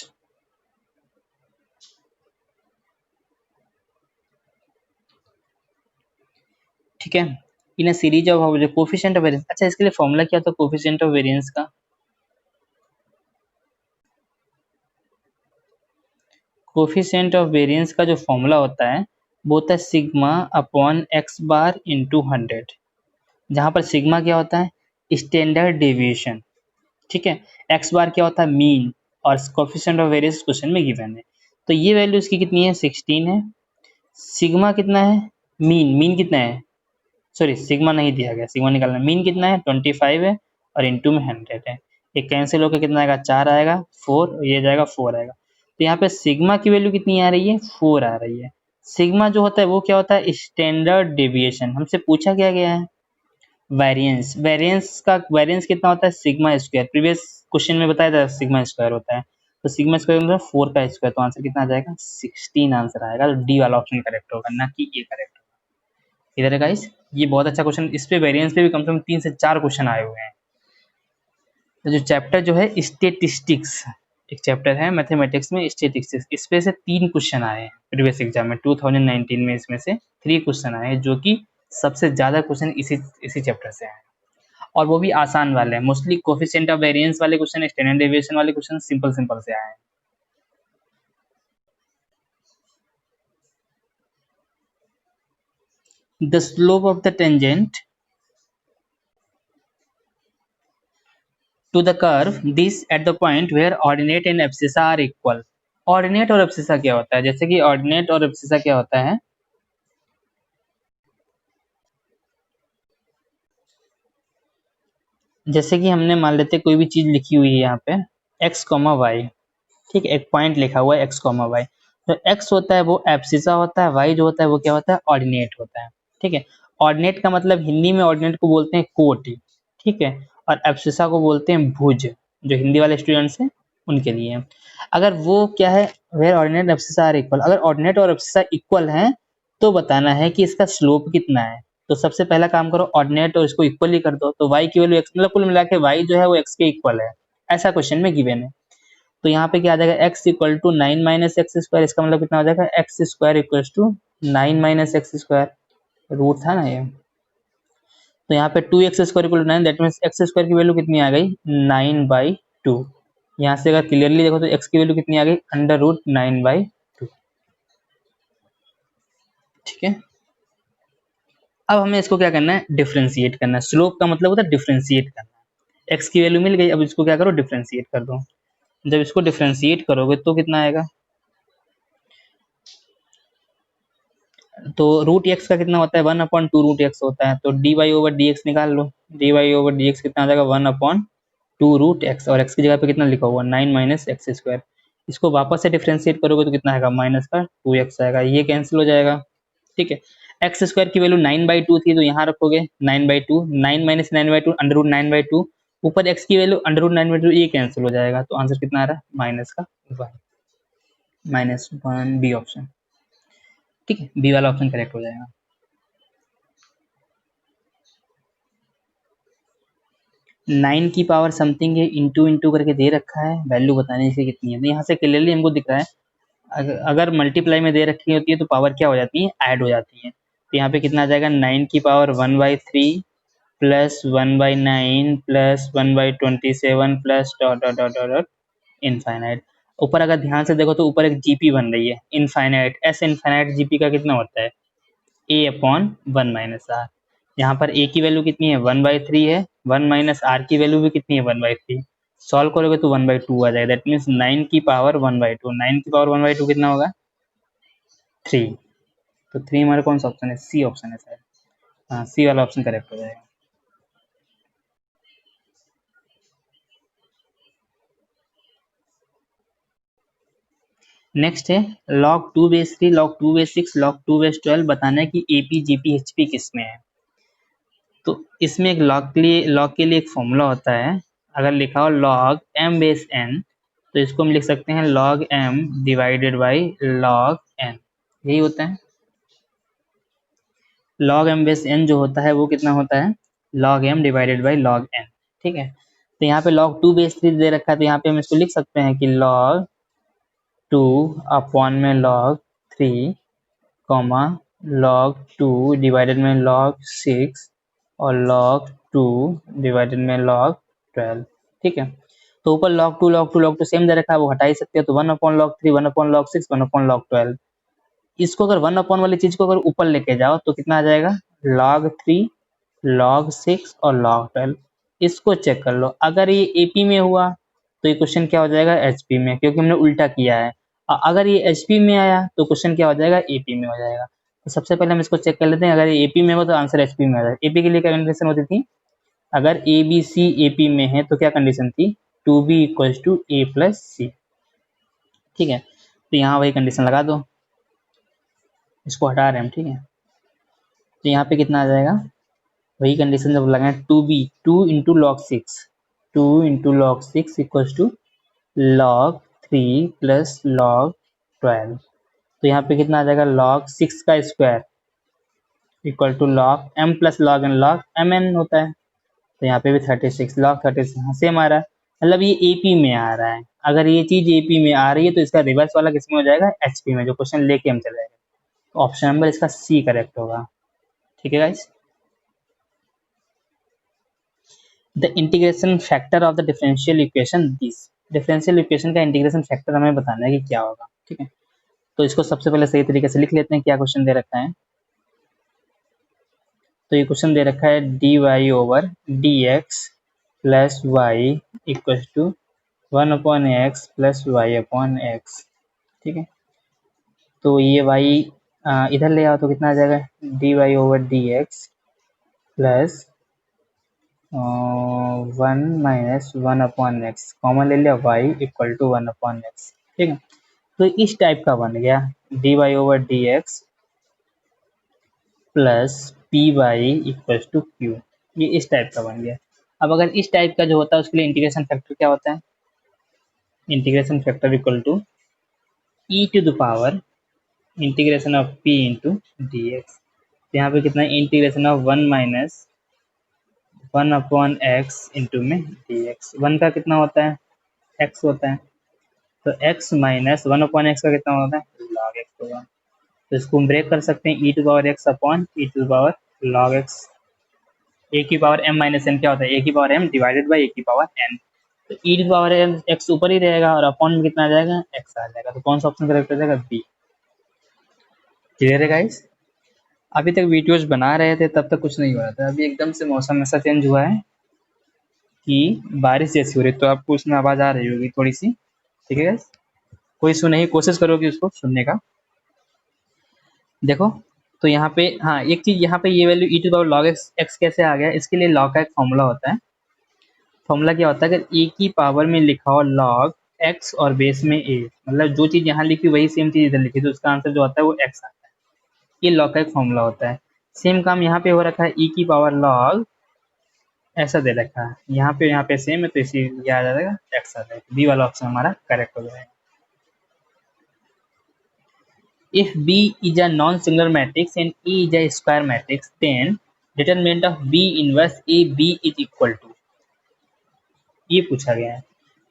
ठीक है, in series of coefficient of variance, अच्छा इसके लिए फॉर्मूला क्या था कोफिशिएंट ऑफ वेरिएंस का, कोफिशिएंट ऑफ वेरिएंस का जो फॉर्मूला होता है वो होता है sigma upon x bar into 100, जहां पर सिग्मा क्या होता है स्टैंडर्ड डेविएशन, ठीक है, एक्स बार क्या होता है मीन, और कोफिशिएंट ऑफ वेरिएंस क्वेश्चन में गिवन है, तो ये वैल्यू इसकी कितनी है 16 है, सिग्मा कितना है मीन, मीन कितना है सॉरी सिग्मा नहीं दिया गया, सिग्मा निकालना, मीन कितना है 25 है और इंटू में 100 है, ये कैंसिल होकर कितना आएगा 4 आएगा 4, ये जाएगा 4 आएगा, तो यहाँ पे सिग्मा की वैल्यू कितनी आ रही है 4 आ रही है। सिग्मा जो होता है वो क्या होता है स्टैंडर्ड डेविएशन, हमसे पूछा क्या गया है वेरिएंस, वेरिएंस का वेरिएंस कितना होता है सिग्मा स्क्वायर, प्रीवियस क्वेश्चन में बताया था सिग्मा स्क्वायर होता है, तो सिग्मा स्क्वायर मतलब 4 का स्क्वायर, तो आंसर कितना आ जाएगा 16 आंसर आएगा, तो डी वाला ऑप्शन करेक्ट होगा ना कि ए करेक्ट होगा। इधर है गाइस, ये बहुत अच्छा क्वेश्चन, इस पे वेरिएंस पे भी कम से कम 3 से 4 क्वेश्चन आए हुए हैं। तो जो चैप्टर जो है स्टेटिस्टिक्स, एक चैप्टर है मैथमेटिक्स में स्टेटिस्टिक्स, इस पे से 3 क्वेश्चन आए हैं प्रीवियस एग्जाम में 2019 में, इसमें से 3 क्वेश्चन आए हैं जो कि सबसे ज्यादा क्वेश्चन इसी चैप्टर से आए, और वो भी आसान वाले हैं, मोस्टली कोफिशिएंट ऑफ वेरिएंस वाले क्वेश्चन, स्टैंडर्ड डेविएशन वाले क्वेश्चन सिंपल सिंपल से आए हैं। The slope of the tangent to the curve this at the point where ordinate and abscissa are equal. Ordinate और एब्सिसा क्या होता है, जैसे कि ऑर्डिनेट और एब्सिसा क्या होता है, जैसे कि हमने मान लेते कोई भी चीज लिखी हुई है यहाँ पे x, y, ठीक है, एक पॉइंट लिखा हुआ है x, y, तो x होता है वो एब्सिसा होता है, y जो होता है वो क्या होता है ऑर्डिनेट होता है, ठीक है, ऑर्डिनेट का मतलब हिंदी में ऑर्डिनेट को बोलते हैं कोटि, ठीक है, और एब्सिसा को बोलते हैं भुज, जो हिंदी वाले स्टूडेंट्स हैं उनके लिए। अगर वो क्या है where ordinate abscissa are equal, अगर ऑर्डिनेट और एब्सिसा इक्वल हैं तो बताना है कि इसका स्लोप कितना है, तो सबसे पहला काम करो ऑर्डिनेट और इसको इक्वल ही कर दो, तो y की वैल्यू x मतलब कुल मिला के y जो है वो x के इक्वल है, ऐसा क्वेश्चन में गिवन है। तो यहाँ पे क्या आ जाएगा x equal to 9 minus x square, इसका मतलब कितना हो जाएगा x square equal to 9 minus x square, root था ना ये, तो यहाँ पे 2x square equal to 9, that means x square की वैल्यू कितनी आ गई 9/2, यहाँ से अगर क्लियरली देखो तो x की वैल्यू कितनी आ गई √9/2, ठीक है। अब हमें इसको क्या करना है डिफ्रेंशिएट करना है, स्लोप का मतलब होता है डिफ्रेंशिएट करना, x की वैल्यू मिल गई, अब इसको क्या करो डिफ्रेंशिएट कर दो, जब इसको डिफ्रेंशिएट करोगे तो कितना आएगा तो रूट एक्स का कितना होता है, 1/2 रूट एक्स होता है, तो d Y over d x निकाल लो। D Y over d x कितना आ जाएगा, 1/2 रूट एक्स, और एक्स की जगह पे कितना लिखा हुआ, 9 माइनस एक्स स्क्वायर। इसको वापस से डिफ्रेंशिएट करोगे तो कितना आएगा, माइनस का 2x आएगा, ये कैंसिल हो जाएगा। ठीक है, एक्स स्क्वायर की वैल्यू 9/2 थी तो यहाँ रखोगे 9/2, 9 माइनस 9/2 अंडर रूट 9/2, ऊपर एक्स की वैल्यू अंडर रूट 9/2, ये कैंसिल हो जाएगा, तो आंसर कितना आ रहा है, माइनस का 1, -1, बी ऑप्शन। ठीक है, बी वाला ऑप्शन करेक्ट हो जाएगा। 9 की पावर समथिंग है, इंटू इंटू करके दे रखा है, वैल्यू बताने से कितनी है, तो यहाँ से क्लियरली हमको दिख रहा है अगर मल्टीप्लाई में दे रखी होती है तो पावर क्या हो जाती है, ऐड हो जाती है। तो यहाँ पे कितना आ जाएगा, 9 की power 1/3 plus 1/9 plus 1/27 plus dot dot dot dot infinite. ऊपर अगर ध्यान से देखो तो ऊपर एक जीपी बन रही है, इनफाइनाइट, एस इनफाइनाइट जीपी का कितना होता है, a/1 - r। यहाँ पर a की वैल्यू कितनी है, 1/3 है, 1 माइनस r की वैल्यू भी कितनी है, 1/3। सॉल्व करोगे तो 1/2 आ जाएगा, दैट मीन्स 9 की पावर 1/2, 9 की पावर 1/2 कितना होगा, 3। तो 3 हमारा कौन सा ऑप्शन है, सी ऑप्शन है सर। हाँ, सी वाला ऑप्शन करेक्ट हो जाएगा। नेक्स्ट है log 2/3, log 2/6, log 2/12 बताना है कि एपी जीपी एचपी किसमें है। तो इसमें एक log के लिए एक फॉर्मूला होता है, अगर लिखा हो log m/n तो इसको हम लिख सकते हैं log m divided by log n, यही होता है। log m/n जो होता है वो कितना होता है, log m divided by log n। ठीक है, तो यहाँ पे log 2/3 दे रखा है, तो यहाँ पे हम इसको लिख सकते हैं कि log 2 अपॉन में log 3 कॉमा log 2 डिवाइडेड में log 6 और log 2 डिवाइडेड में log 12। ठीक है, तो ऊपर log 2 सेम दे रखा है, वो हटा ही सकते हो, तो 1/log 3, 1/log 6, 1/log 12। इसको अगर 1 वाली चीज को अगर ऊपर लेके जाओ तो कितना आ जाएगा, log 3, log 6 और log 12। इसको चेक कर लो, अगर ये एपी में हुआ तो ये क्वेश्चन क्या हो जाएगा, एचपी में, क्योंकि हमने उल्टा किया है। अगर ये एचपी में आया तो क्वेश्चन क्या हो जाएगा, एपी में हो जाएगा। तो सबसे पहले हम इसको चेक कर लेते हैं, अगर ये एपी में हो तो आंसर एचपी में आ जाएगा। एपी के लिए क्या कंडीशन होती थी, अगर ए बी सी एपी में है तो क्या कंडीशन थी, 2b equals to a plus c. ठीक है, तो यहाँ वही कंडीशन लगा दो, इसको हटा रहे हैं हम। ठीक है, तो यहाँ पे कितना आ जाएगा, वही कंडीशन जब लगाएं, 2b 2 × log 6, 2 × log 6 equals to log 3 plus log 12। तो यहाँ पे कितना आ जाएगा, log 6 का square equal to log m plus log n, log mn होता है। तो यहाँ पे भी 36, log 36 यहाँ सेम आ रहा है, मतलब ये एपी में आ रहा है। अगर ये चीज एपी में आ रही है तो इसका रिवर्स वाला किसमें हो जाएगा, एचपी में, जो क्वेश्चन लेके हम चले जाएंगे। तो ऑप्शन नंबर इसका सी करेक्ट होगा। ठीक है guys, the integration factor of the differential equation this. Differential equation का इंटीग्रेशन फैक्टर हमें बताना है कि क्या होगा। ठीक है, तो इसको सबसे पहले सही तरीके से लिख लेते हैं, क्या क्वेश्चन दे रखा है। तो ये क्वेश्चन दे रखा है d Y over d x plus y equal to 1/x plus y/x। ठीक है, तो ये y इधर ले आओ तो कितना आ जाएगा, d Y over d x plus 1 - 1/x, common ले लिया, y इक्वल टू 1/x। ठीक है, तो इस टाइप का बन गया, d Y over d x plus p y equal to q, ये इस टाइप का बन गया। अब अगर इस टाइप का जो होता है उसके लिए इंटीग्रेशन फैक्टर क्या होता है, integration factor equal to e to the power integration of p into d x. यहाँ पे कितना है, इंटीग्रेशन ऑफ 1 - 1/x इंटू में डी एक्स। 1 का कितना होता है, x होता है, तो x माइनस 1/x का कितना होता है, log x होगा। तो इसको हम ब्रेक कर सकते हैं, e to power x upon e to power log x। a की पावर m माइनस n क्या होता है, a की power m divided by a की पावर n। तो e टू पावर x ऊपर ही रहेगा और अपॉन में कितना आ जाएगा, x आ जाएगा। तो कौन सा ऑप्शन करेक्ट हो जाएगा, बी। क्लियर है गाइस, अभी तक वीडियोज बना रहे थे तब तक कुछ नहीं हो रहा था, अभी एकदम से मौसम ऐसा चेंज हुआ है कि बारिश जैसी हो रही है, तो आपको उसमें आवाज़ आ रही होगी थोड़ी सी। ठीक है गाइस, कोई सुन नहीं, कोशिश करोगे उसको सुनने का। देखो तो यहाँ पे हाँ एक चीज, यहाँ पे ये value e to power log x कैसे आ गया, इसके लिए लॉग का एक फॉर्मूला होता है। फॉर्मूला क्या होता है, अगर ए की पावर में लिखा हो लॉग एक्स और बेस में ए, मतलब जो चीज यहाँ लिखी वही सेम चीज इधर लिखी, तो उसका आंसर जो आता है वो एक्स आता है। ये लॉग का एक फॉर्मूला होता है। सेम काम यहाँ पे हो रखा है, ई की पावर लॉग ऐसा दे रखा है, यहाँ पे सेम है, तो इसी ये आ जाएगा एक्स आ जाएगा। बी वाला ऑप्शन हमारा करेक्ट हो जाएगा। If B is a non-singular matrix and E is a square matrix, then determinant of B inverse A B is equal to, ये पूछा गया है।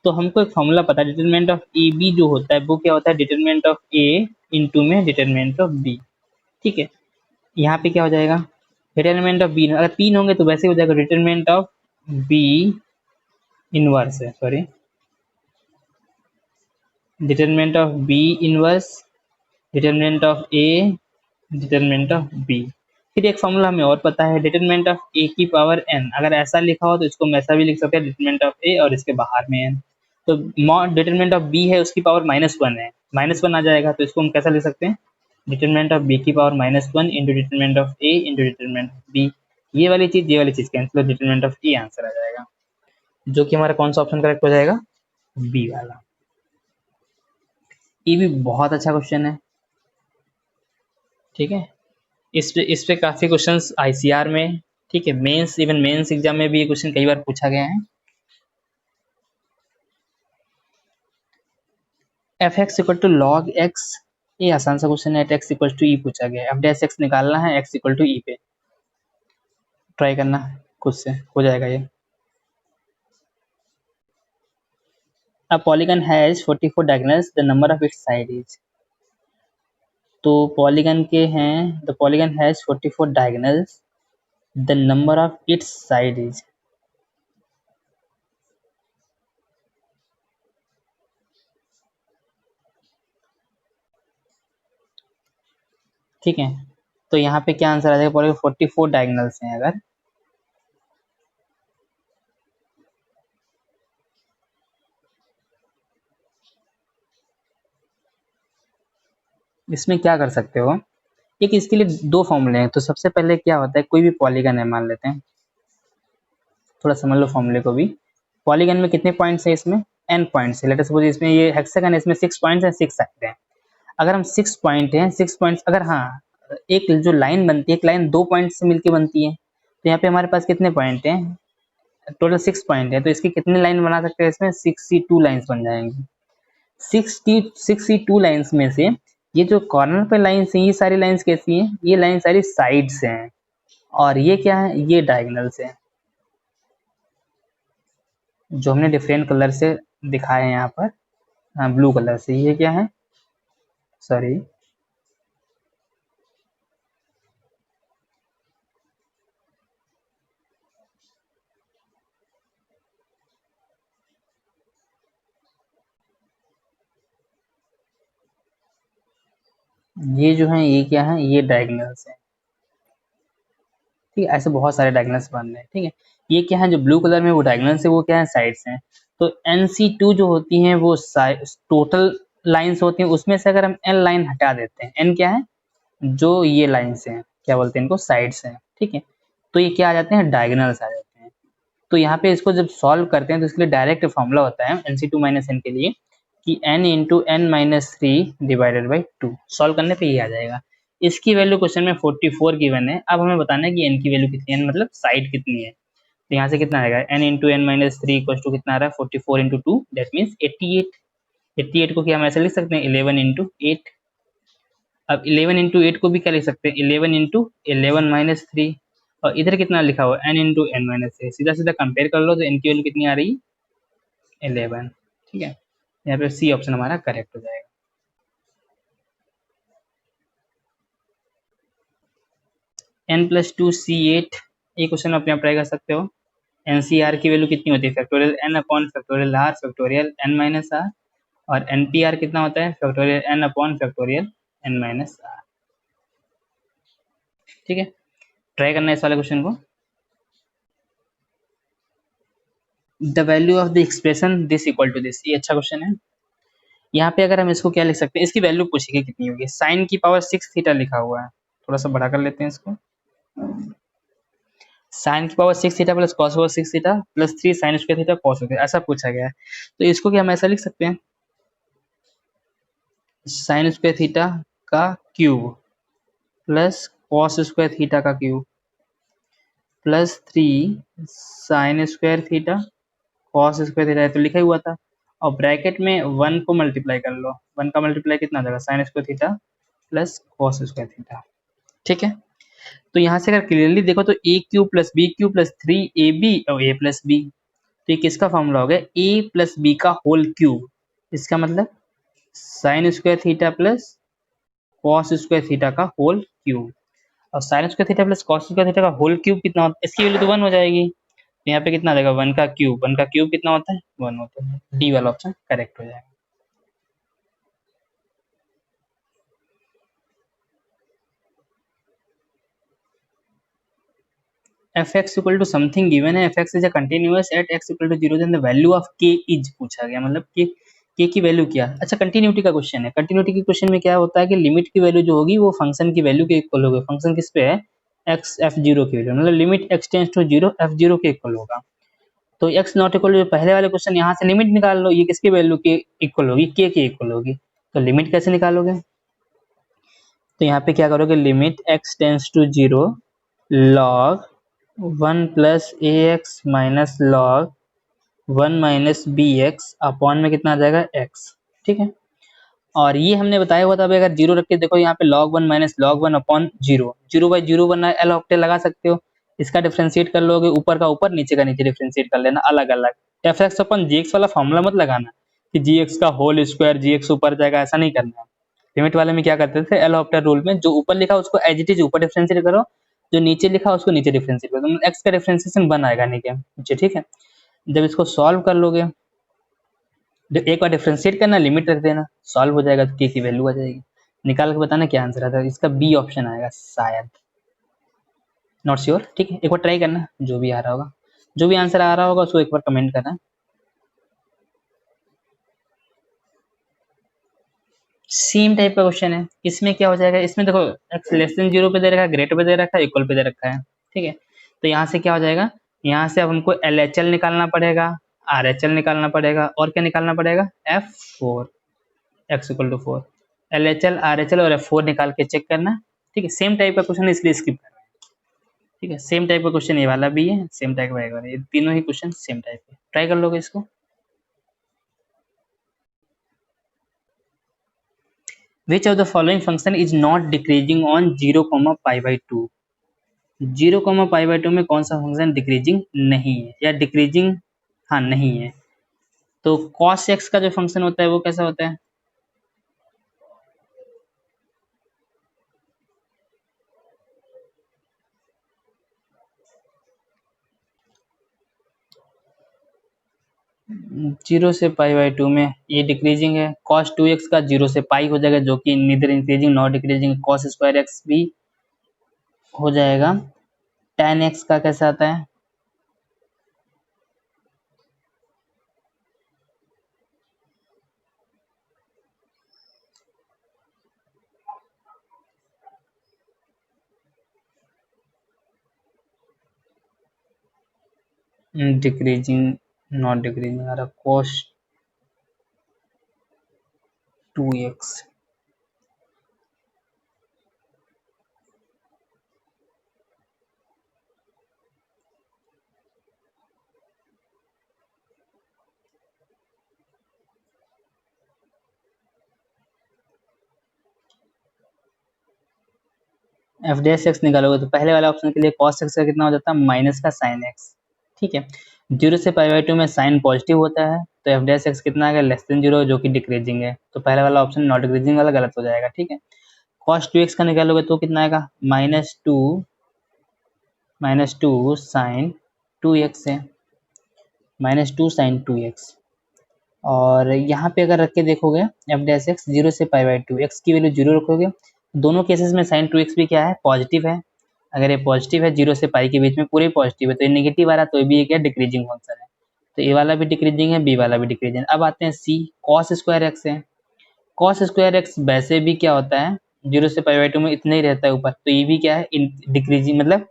तो हमको एक फॉर्मूला पता है, डिटरमिनेंट ऑफ ए बी जो होता है वो क्या होता है, डिटरमिनेंट ऑफ ए इंटू में डिटरमिनेंट ऑफ बी। ठीक है, यहाँ पे क्या हो जाएगा, डिटरमिनेंट ऑफ बी, अगर 3 होंगे तो वैसे हो जाएगा डिटरमिनेंट ऑफ बी इनवर्स है, sorry, determinant of B inverse, determinant of A, determinant of B. फिर एक फॉर्मूला हमें और पता है, डिटरमिनेंट ऑफ ए की पावर एन, अगर ऐसा लिखा हो तो इसको हम ऐसा भी लिख सकते हैं, डिटरमिनेंट ऑफ ए और इसके बाहर में एन। तो डिटरमिनेंट ऑफ बी है उसकी पावर -1 है, -1 आ जाएगा, तो इसको हम कैसा लिख सकते हैं, डिटरमिनेंट ऑफ बी की power -1 into determinant of a into determinant of b. ये वाली चीज cancel, determinant of a answer आ जाएगा, जो कि हमारा कौन सा ऑप्शन करेक्ट हो जाएगा, बी वाला। ये भी बहुत अच्छा क्वेश्चन है। ठीक है, इस पे काफी क्वेश्चंस आईसीआर में, ठीक है, मेंस, इवन मेंस एग्जाम में भी ये क्वेश्चन कई बार पूछा गया है। F x equal to log x, ये आसान सा क्वेश्चन है, at x equal to e पूछा गया है, एफ डैश एक्स निकालना है, एक्स इक्वल टू ई पे ट्राई करना खुद से, हो जाएगा ये। A polygon has 44 diagonals, the number of its side is. तो पॉलीगन के हैं, the polygon has 44 diagonals, the number of its side is. ठीक है, तो यहाँ पे क्या आंसर आ जाएगा, पॉलीगन 44 डायगोनल्स हैं अगर, इसमें क्या कर सकते हो, एक इसके लिए 2 फॉर्मूले हैं। तो सबसे पहले क्या होता है, कोई भी पॉलीगन है मान लेते हैं, थोड़ा समझ लो फॉर्मूले को भी। पॉलीगन में कितने पॉइंट्स है, इसमें n पॉइंट्स है। लेट अस सपोज इसमें ये हेक्सागन है, इसमें 6 पॉइंट्स हैं, 6 साइड हैं। अगर हम 6 पॉइंट हैं, 6 पॉइंट्स अगर, हाँ, एक जो लाइन बनती है, एक लाइन 2 पॉइंट से मिलकर बनती है, तो यहाँ पे हमारे पास कितने पॉइंट हैं, टोटल 6 पॉइंट है, तो इसकी कितनी लाइन बना सकते हैं, इसमें 62 लाइन्स बन जाएंगी। 62 लाइन्स में से ये जो कॉर्नर पे लाइन्स हैं, ये सारी लाइन्स कैसी हैं, ये लाइन सारी साइड से हैं, और ये क्या है, ये डायगोनल से है, जो हमने डिफरेंट कलर से दिखाए हैं यहाँ पर, हाँ ब्लू कलर से, ये क्या है, सॉरी, ये जो है ये क्या है, ये डायगोनल्स है। ठीक है, ऐसे बहुत सारे डायगोनल्स बन रहे हैं। ठीक है, ये क्या है, जो ब्लू कलर में वो डायगोनल्स है, वो क्या है, साइड्स हैं। तो NC2 जो होती हैं वो टोटल लाइंस होती हैं, उसमें से अगर हम n लाइन हटा देते हैं, n क्या है, जो ये लाइन्स हैं, क्या बोलते हैं इनको, साइड्स हैं। ठीक है, तो ये क्या आ जाते हैं, डायगोनल्स आ जाते हैं। तो यहाँ पे इसको जब सॉल्व करते हैं तो इसके लिए डायरेक्ट फॉर्मूला होता है NC2 माइनस n के लिए, कि n into n minus 3 divided by 2, solve करने पे ये आ जाएगा। इसकी वैल्यू क्वेश्चन में 44 गिवन है। अब हमें बताना है कि n की वैल्यू कितनी है, मतलब साइड कितनी है। तो यहाँ से कितना आएगा, n into n minus 3 equal to कितना आ रहा है, 44 इंटू 2, दैट मीन्स 88। 88 को क्या हम ऐसे लिख सकते हैं, 11 इंटू 8। अब 11 इंटू 8 को भी क्या लिख सकते हैं, 11 इंटू 11 माइनस 3, और इधर कितना लिखा हुआ है, n इंटू एन माइनस 3, सीधा सीधा कंपेयर कर लो तो n की वैल्यू कितनी आ रही है, 11। ठीक है, यहाँ पे सी ऑप्शन हमारा करेक्ट हो जाएगा। n+2 C8, ये क्वेश्चन अपने आप ट्राई कर सकते हो। NCR की वैल्यू कितनी होती है, factorial n upon factorial r factorial n minus r, और NPR कितना होता है, factorial n upon factorial n minus r। ठीक है, ट्राई करना है इस वाले क्वेश्चन को। The value of the expression this equal to this, ये अच्छा क्वेश्चन है। यहाँ पे अगर हम इसको क्या लिख सकते हैं, इसकी वैल्यू पूछेगी कितनी होगी, साइन की पावर 6 थीटा लिखा हुआ है, थोड़ा सा बड़ा कर लेते हैं इसको। साइन की power 6 theta plus cos power 6 theta plus 3 sine square theta cos square, ऐसा पूछा गया है। तो इसको क्या हम ऐसा लिख सकते हैं, साइन स्क्वायर थीटा का cube plus cos square theta का cube plus 3 sine square theta cos square theta, तो लिखा ही हुआ था। और ब्रैकेट में 1 को मल्टीप्लाई कर लो, 1 का मल्टीप्लाई कितना आ जाएगा, sine square theta plus cos square theta. ठीक है, तो यहाँ से अगर क्लियरली देखो तो a cube plus b cube plus 3ab और a प्लस बी, तो ये किसका फॉर्मूला हो गया, a प्लस बी का होल क्यूब। इसका मतलब sign square theta plus cos square theta का होल क्यूब। और sign square theta plus cos square theta का होल क्यूब कितना होता है, इसकी वैल्यू तो 1 हो जाएगी। तो यहाँ पे कितना आ जाएगा, 1 का क्यूब, 1 का क्यूब कितना होता है, 1 होता है। डी वाला ऑप्शन करेक्ट हो जाएगा। F x equal to something given है, f x is a continuous at x equal to 0 then the value of k is पूछा गया, मतलब के की वैल्यू क्या। अच्छा, कंटिन्यूटी का क्वेश्चन है। कंटिन्यूटी के क्वेश्चन में क्या होता है कि लिमिट की वैल्यू जो होगी वो फंक्शन की वैल्यू के इक्वल होगी। फंक्शन किस पे है, एक्स एफ जीरो की वैल्यू, मतलब limit x tends to zero f zero के इक्वल होगा। तो एक्स नॉट इक्वल टू पहले वाले क्वेश्चन, यहाँ से लिमिट निकाल लो, ये किसकी वैल्यू के इक्वल होगी, के इक्वल होगी। तो लिमिट कैसे निकालोगे, तो यहाँ पे क्या करोगे, limit x tends to zero log 1 plus a x minus log 1 minus b x upon में कितना आ जाएगा, एक्स। ठीक है, और ये हमने बताया हुआ था, अभी अगर जीरो रख के देखो यहाँ पे log 1 minus log 1 upon zero, zero by zero बनना एल ऑक्टेल लगा सकते हो। इसका डिफ्रेंशिएट कर लोगे, ऊपर का ऊपर नीचे का नीचे डिफ्रेंशिएट कर लेना अलग अलग। एफ एक्स अपन जी एक्स वाला फॉर्मूला मत लगाना कि जी एक्स का होल स्क्वायर जी एक्स ऊपर जाएगा, ऐसा नहीं करना है। लिमिट वाले में क्या करते थे, एल ऑक्टेल रूल में जो ऊपर लिखा उसको एज इट इज ऊपर डिफ्रेंशिएट करो, जो नीचे लिखा उसको नीचे डिफ्रेंशिएट करो, तो एक्स का डिफ्रेंशिएशन बन आएगा नीचे। ठीक है, जब इसको सॉल्व कर लोगे, एक बार डिफ्रेंशिएट करना, लिमिट रख देना, सॉल्व हो जाएगा, तो के की वैल्यू आ जाएगी। निकाल के बताना क्या आंसर आता है, इसका बी ऑप्शन आएगा शायद, नॉट श्योर। ठीक है, एक बार ट्राई करना, जो भी आ रहा होगा, जो भी आंसर आ रहा होगा उसको एक बार कमेंट करना। सेम टाइप का क्वेश्चन है, इसमें क्या हो जाएगा, इसमें देखो एक्स लेस देन जीरो पे दे रखा है, ग्रेटर पे दे रखा है, इक्वल पे दे रखा है। ठीक है, तो यहाँ से क्या हो जाएगा, यहाँ से अब हमको एल एच एल निकालना पड़ेगा, आर एच एल निकालना पड़ेगा, और क्या निकालना पड़ेगा, f four, x equal to four, L H L R H L और एफ फोर निकाल के चेक करना। ठीक है, सेम टाइप का क्वेश्चन इसलिए स्किप कर रहे हैं। ठीक है, सेम टाइप का क्वेश्चन ये वाला भी है, सेम टाइप का ये तीनों ही क्वेश्चन सेम टाइप के, ट्राई कर लोगे इसको। Which of the following function is not decreasing on 0, π/2, 0, π/2 में कौन सा फंक्शन डिक्रीजिंग नहीं है या डिक्रीजिंग, हाँ नहीं है। तो cos x का जो फंक्शन होता है वो कैसा होता है, जीरो से π/2 में ये डिक्रीजिंग है। cos 2x का 0 से पाई हो जाएगा, जो कि neither increasing not decreasing. cos square x भी हो जाएगा। tan x का कैसा आता है, डिक्रीजिंग नॉट डिक्रीजिंग आ रहा, cos 2x। F dash x निकालोगे तो पहले वाला ऑप्शन के लिए cos x का कितना हो जाता है, माइनस का sin x। ठीक है, 0 से π/2 में साइन पॉजिटिव होता है, तो एफ डैश एक्स कितना आ गया, लेस देन जीरो, जो कि डिक्रीजिंग है, तो पहले वाला ऑप्शन नॉट डिक्रीजिंग वाला गलत हो जाएगा। ठीक है, cos 2x का निकालोगे तो कितना आएगा, -2 sin 2x है, -2 sin 2x। और यहाँ पे अगर रख के देखोगे एफ डैश एक्स 0 से π/2, एक्स की वैल्यू 0 रखोगे, दोनों केसेस में sin 2x भी क्या है, पॉजिटिव है। अगर ये पॉजिटिव है 0 से पाई के बीच में पूरे पॉजिटिव है, तो ये नेगेटिव आ रहा, तो ये भी क्या डिक्रीजिंग फंक्शन है, तो ए वाला भी डिक्रीजिंग है, बी वाला भी डिक्रीजिंग। अब आते हैं सी, cos स्क्वायर एक्स है। cos स्क्वायर एक्स वैसे भी क्या होता है, 0 से π/2 में इतना ही रहता है ऊपर, तो ये भी क्या है, डिक्रीजिंग, मतलब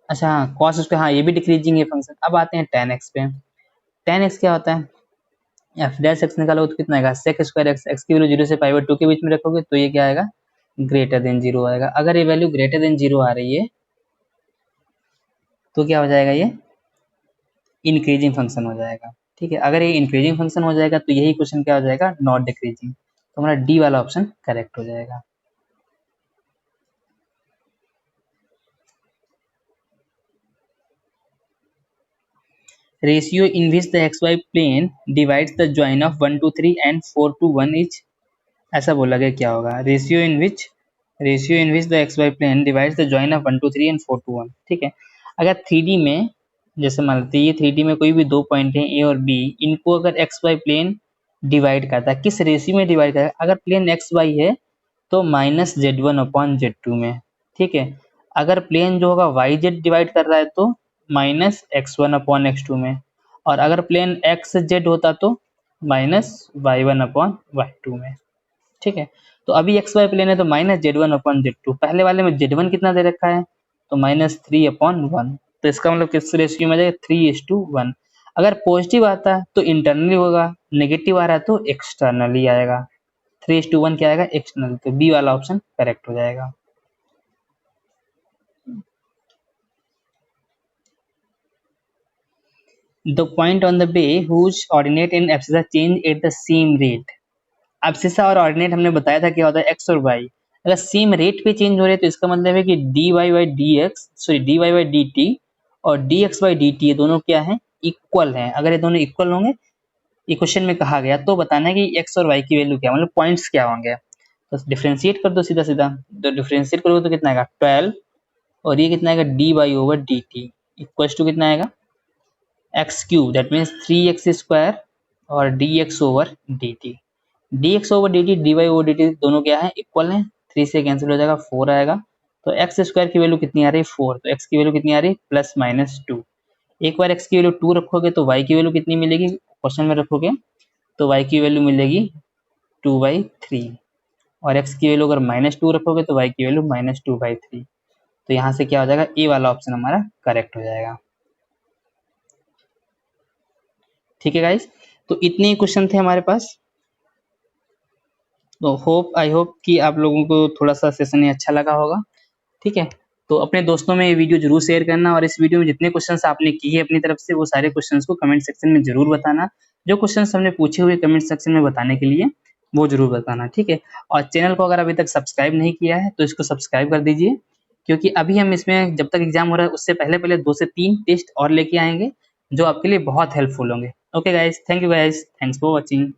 अच्छा हाँ कॉस स्क्वायर, हाँ ये भी डिक्रीजिंग है फंक्शन। अब आते हैं tan x पे। tan x क्या होता है, एफ डैश एक्स निकालो तो कितना आएगा, सेक स्क्वायर एक्स, एक्स की वैल्यू 0 से π/2 के बीच में रखोगे तो ये क्या आएगा, ग्रेटर देन 0 आएगा। अगर ये वैल्यू ग्रेटर देन 0 आ रही है तो क्या हो जाएगा, ये इंक्रीजिंग फंक्शन हो जाएगा। ठीक है, अगर ये इंक्रीजिंग फंक्शन हो जाएगा तो यही क्वेश्चन क्या हो जाएगा, नॉट डिक्रीजिंग। तो हमारा डी वाला ऑप्शन करेक्ट हो जाएगा। Ratio in which the x y plane divides the join of 1 to 3 and 4 to 1 is, ऐसा बोला गया क्या होगा, ratio in which the x y plane divides the join of 1 to 3 and 4 to 1। ठीक है, अगर 3D में, जैसे मान लेते हैं ये 3D में कोई भी दो पॉइंट है ए और बी, इनको अगर एक्स वाई प्लेन डिवाइड करता है, किस रेशियो में डिवाइड करता है, अगर प्लेन एक्स वाई है तो -z1/z2 में। ठीक है, अगर प्लेन जो होगा वाई जेड डिवाइड कर रहा है तो -x1/x2 में, और अगर प्लेन एक्स जेड होता तो -y1/y2 में। ठीक है, तो अभी एक्स वाई प्लेन है तो -z1/z2, पहले वाले में z1 कितना दे रखा है तो -3/1, तो इसका मतलब किस रेशियो में आ जाएगा, 3:1। अगर पॉजिटिव आता है तो इंटरनली होगा, नेगेटिव आ रहा है तो एक्सटर्नली आएगा। 3:1 क्या आएगा, एक्सटर्नल, तो बी वाला ऑप्शन करेक्ट हो जाएगा। The point on the bay whose ordinate and abscissa change at the same rate। abscissa और ordinate हमने बताया था क्या होता है, x और y अगर सेम रेट पे चेंज हो रहे हैं तो इसका मतलब है कि dy by dt और dx by dt ये दोनों क्या हैं, इक्वल हैं। अगर ये दोनों इक्वल होंगे, ये क्वेश्चन में कहा गया, तो बताना है कि x और y की वैल्यू क्या, मतलब पॉइंट्स क्या होंगे। तो डिफरेंशिएट कर दो सीधा सीधा, तो डिफरेंशिएट करोगे तो कितना आएगा 12, और ये कितना आएगा d Y over d t equal to कितना आएगा, x cube, that means 3x² और dx over d t. dx over d t, d Y over d t दोनों क्या है, इक्वल हैं, 3 से कैंसिल हो जाएगा, 4 आएगा। तो एक्स स्क्वायर की वैल्यू कितनी आ रही है, 4, तो एक्स की वैल्यू कितनी आ रही है, +-2। एक बार एक्स की वैल्यू 2 रखोगे तो वाई की वैल्यू कितनी मिलेगी, क्वेश्चन में रखोगे तो वाई की वैल्यू मिलेगी 2/3, और एक्स की वैल्यू अगर -2 रखोगे तो वाई की वैल्यू -2/3। तो यहाँ से क्या हो जाएगा, ए वाला ऑप्शन हमारा करेक्ट हो जाएगा। ठीक है गाइस, तो इतने ही क्वेश्चन थे हमारे पास। तो आई होप कि आप लोगों को थोड़ा सा सेशन ये अच्छा लगा होगा। ठीक है, तो अपने दोस्तों में ये वीडियो जरूर शेयर करना, और इस वीडियो में जितने क्वेश्चंस आपने किए अपनी तरफ से वो सारे क्वेश्चंस को कमेंट सेक्शन में जरूर बताना। जो क्वेश्चंस हमने पूछे हुए कमेंट सेक्शन में बताने के लिए वो जरूर बताना। ठीक है, और चैनल को अगर अभी तक सब्सक्राइब नहीं किया है तो इसको सब्सक्राइब कर दीजिए, क्योंकि अभी हम इसमें जब तक एग्जाम हो रहा है उससे पहले पहले 2 से 3 टेस्ट और लेके आएंगे जो आपके लिए बहुत हेल्पफुल होंगे। Okay guys, thank you guys, thanks for watching.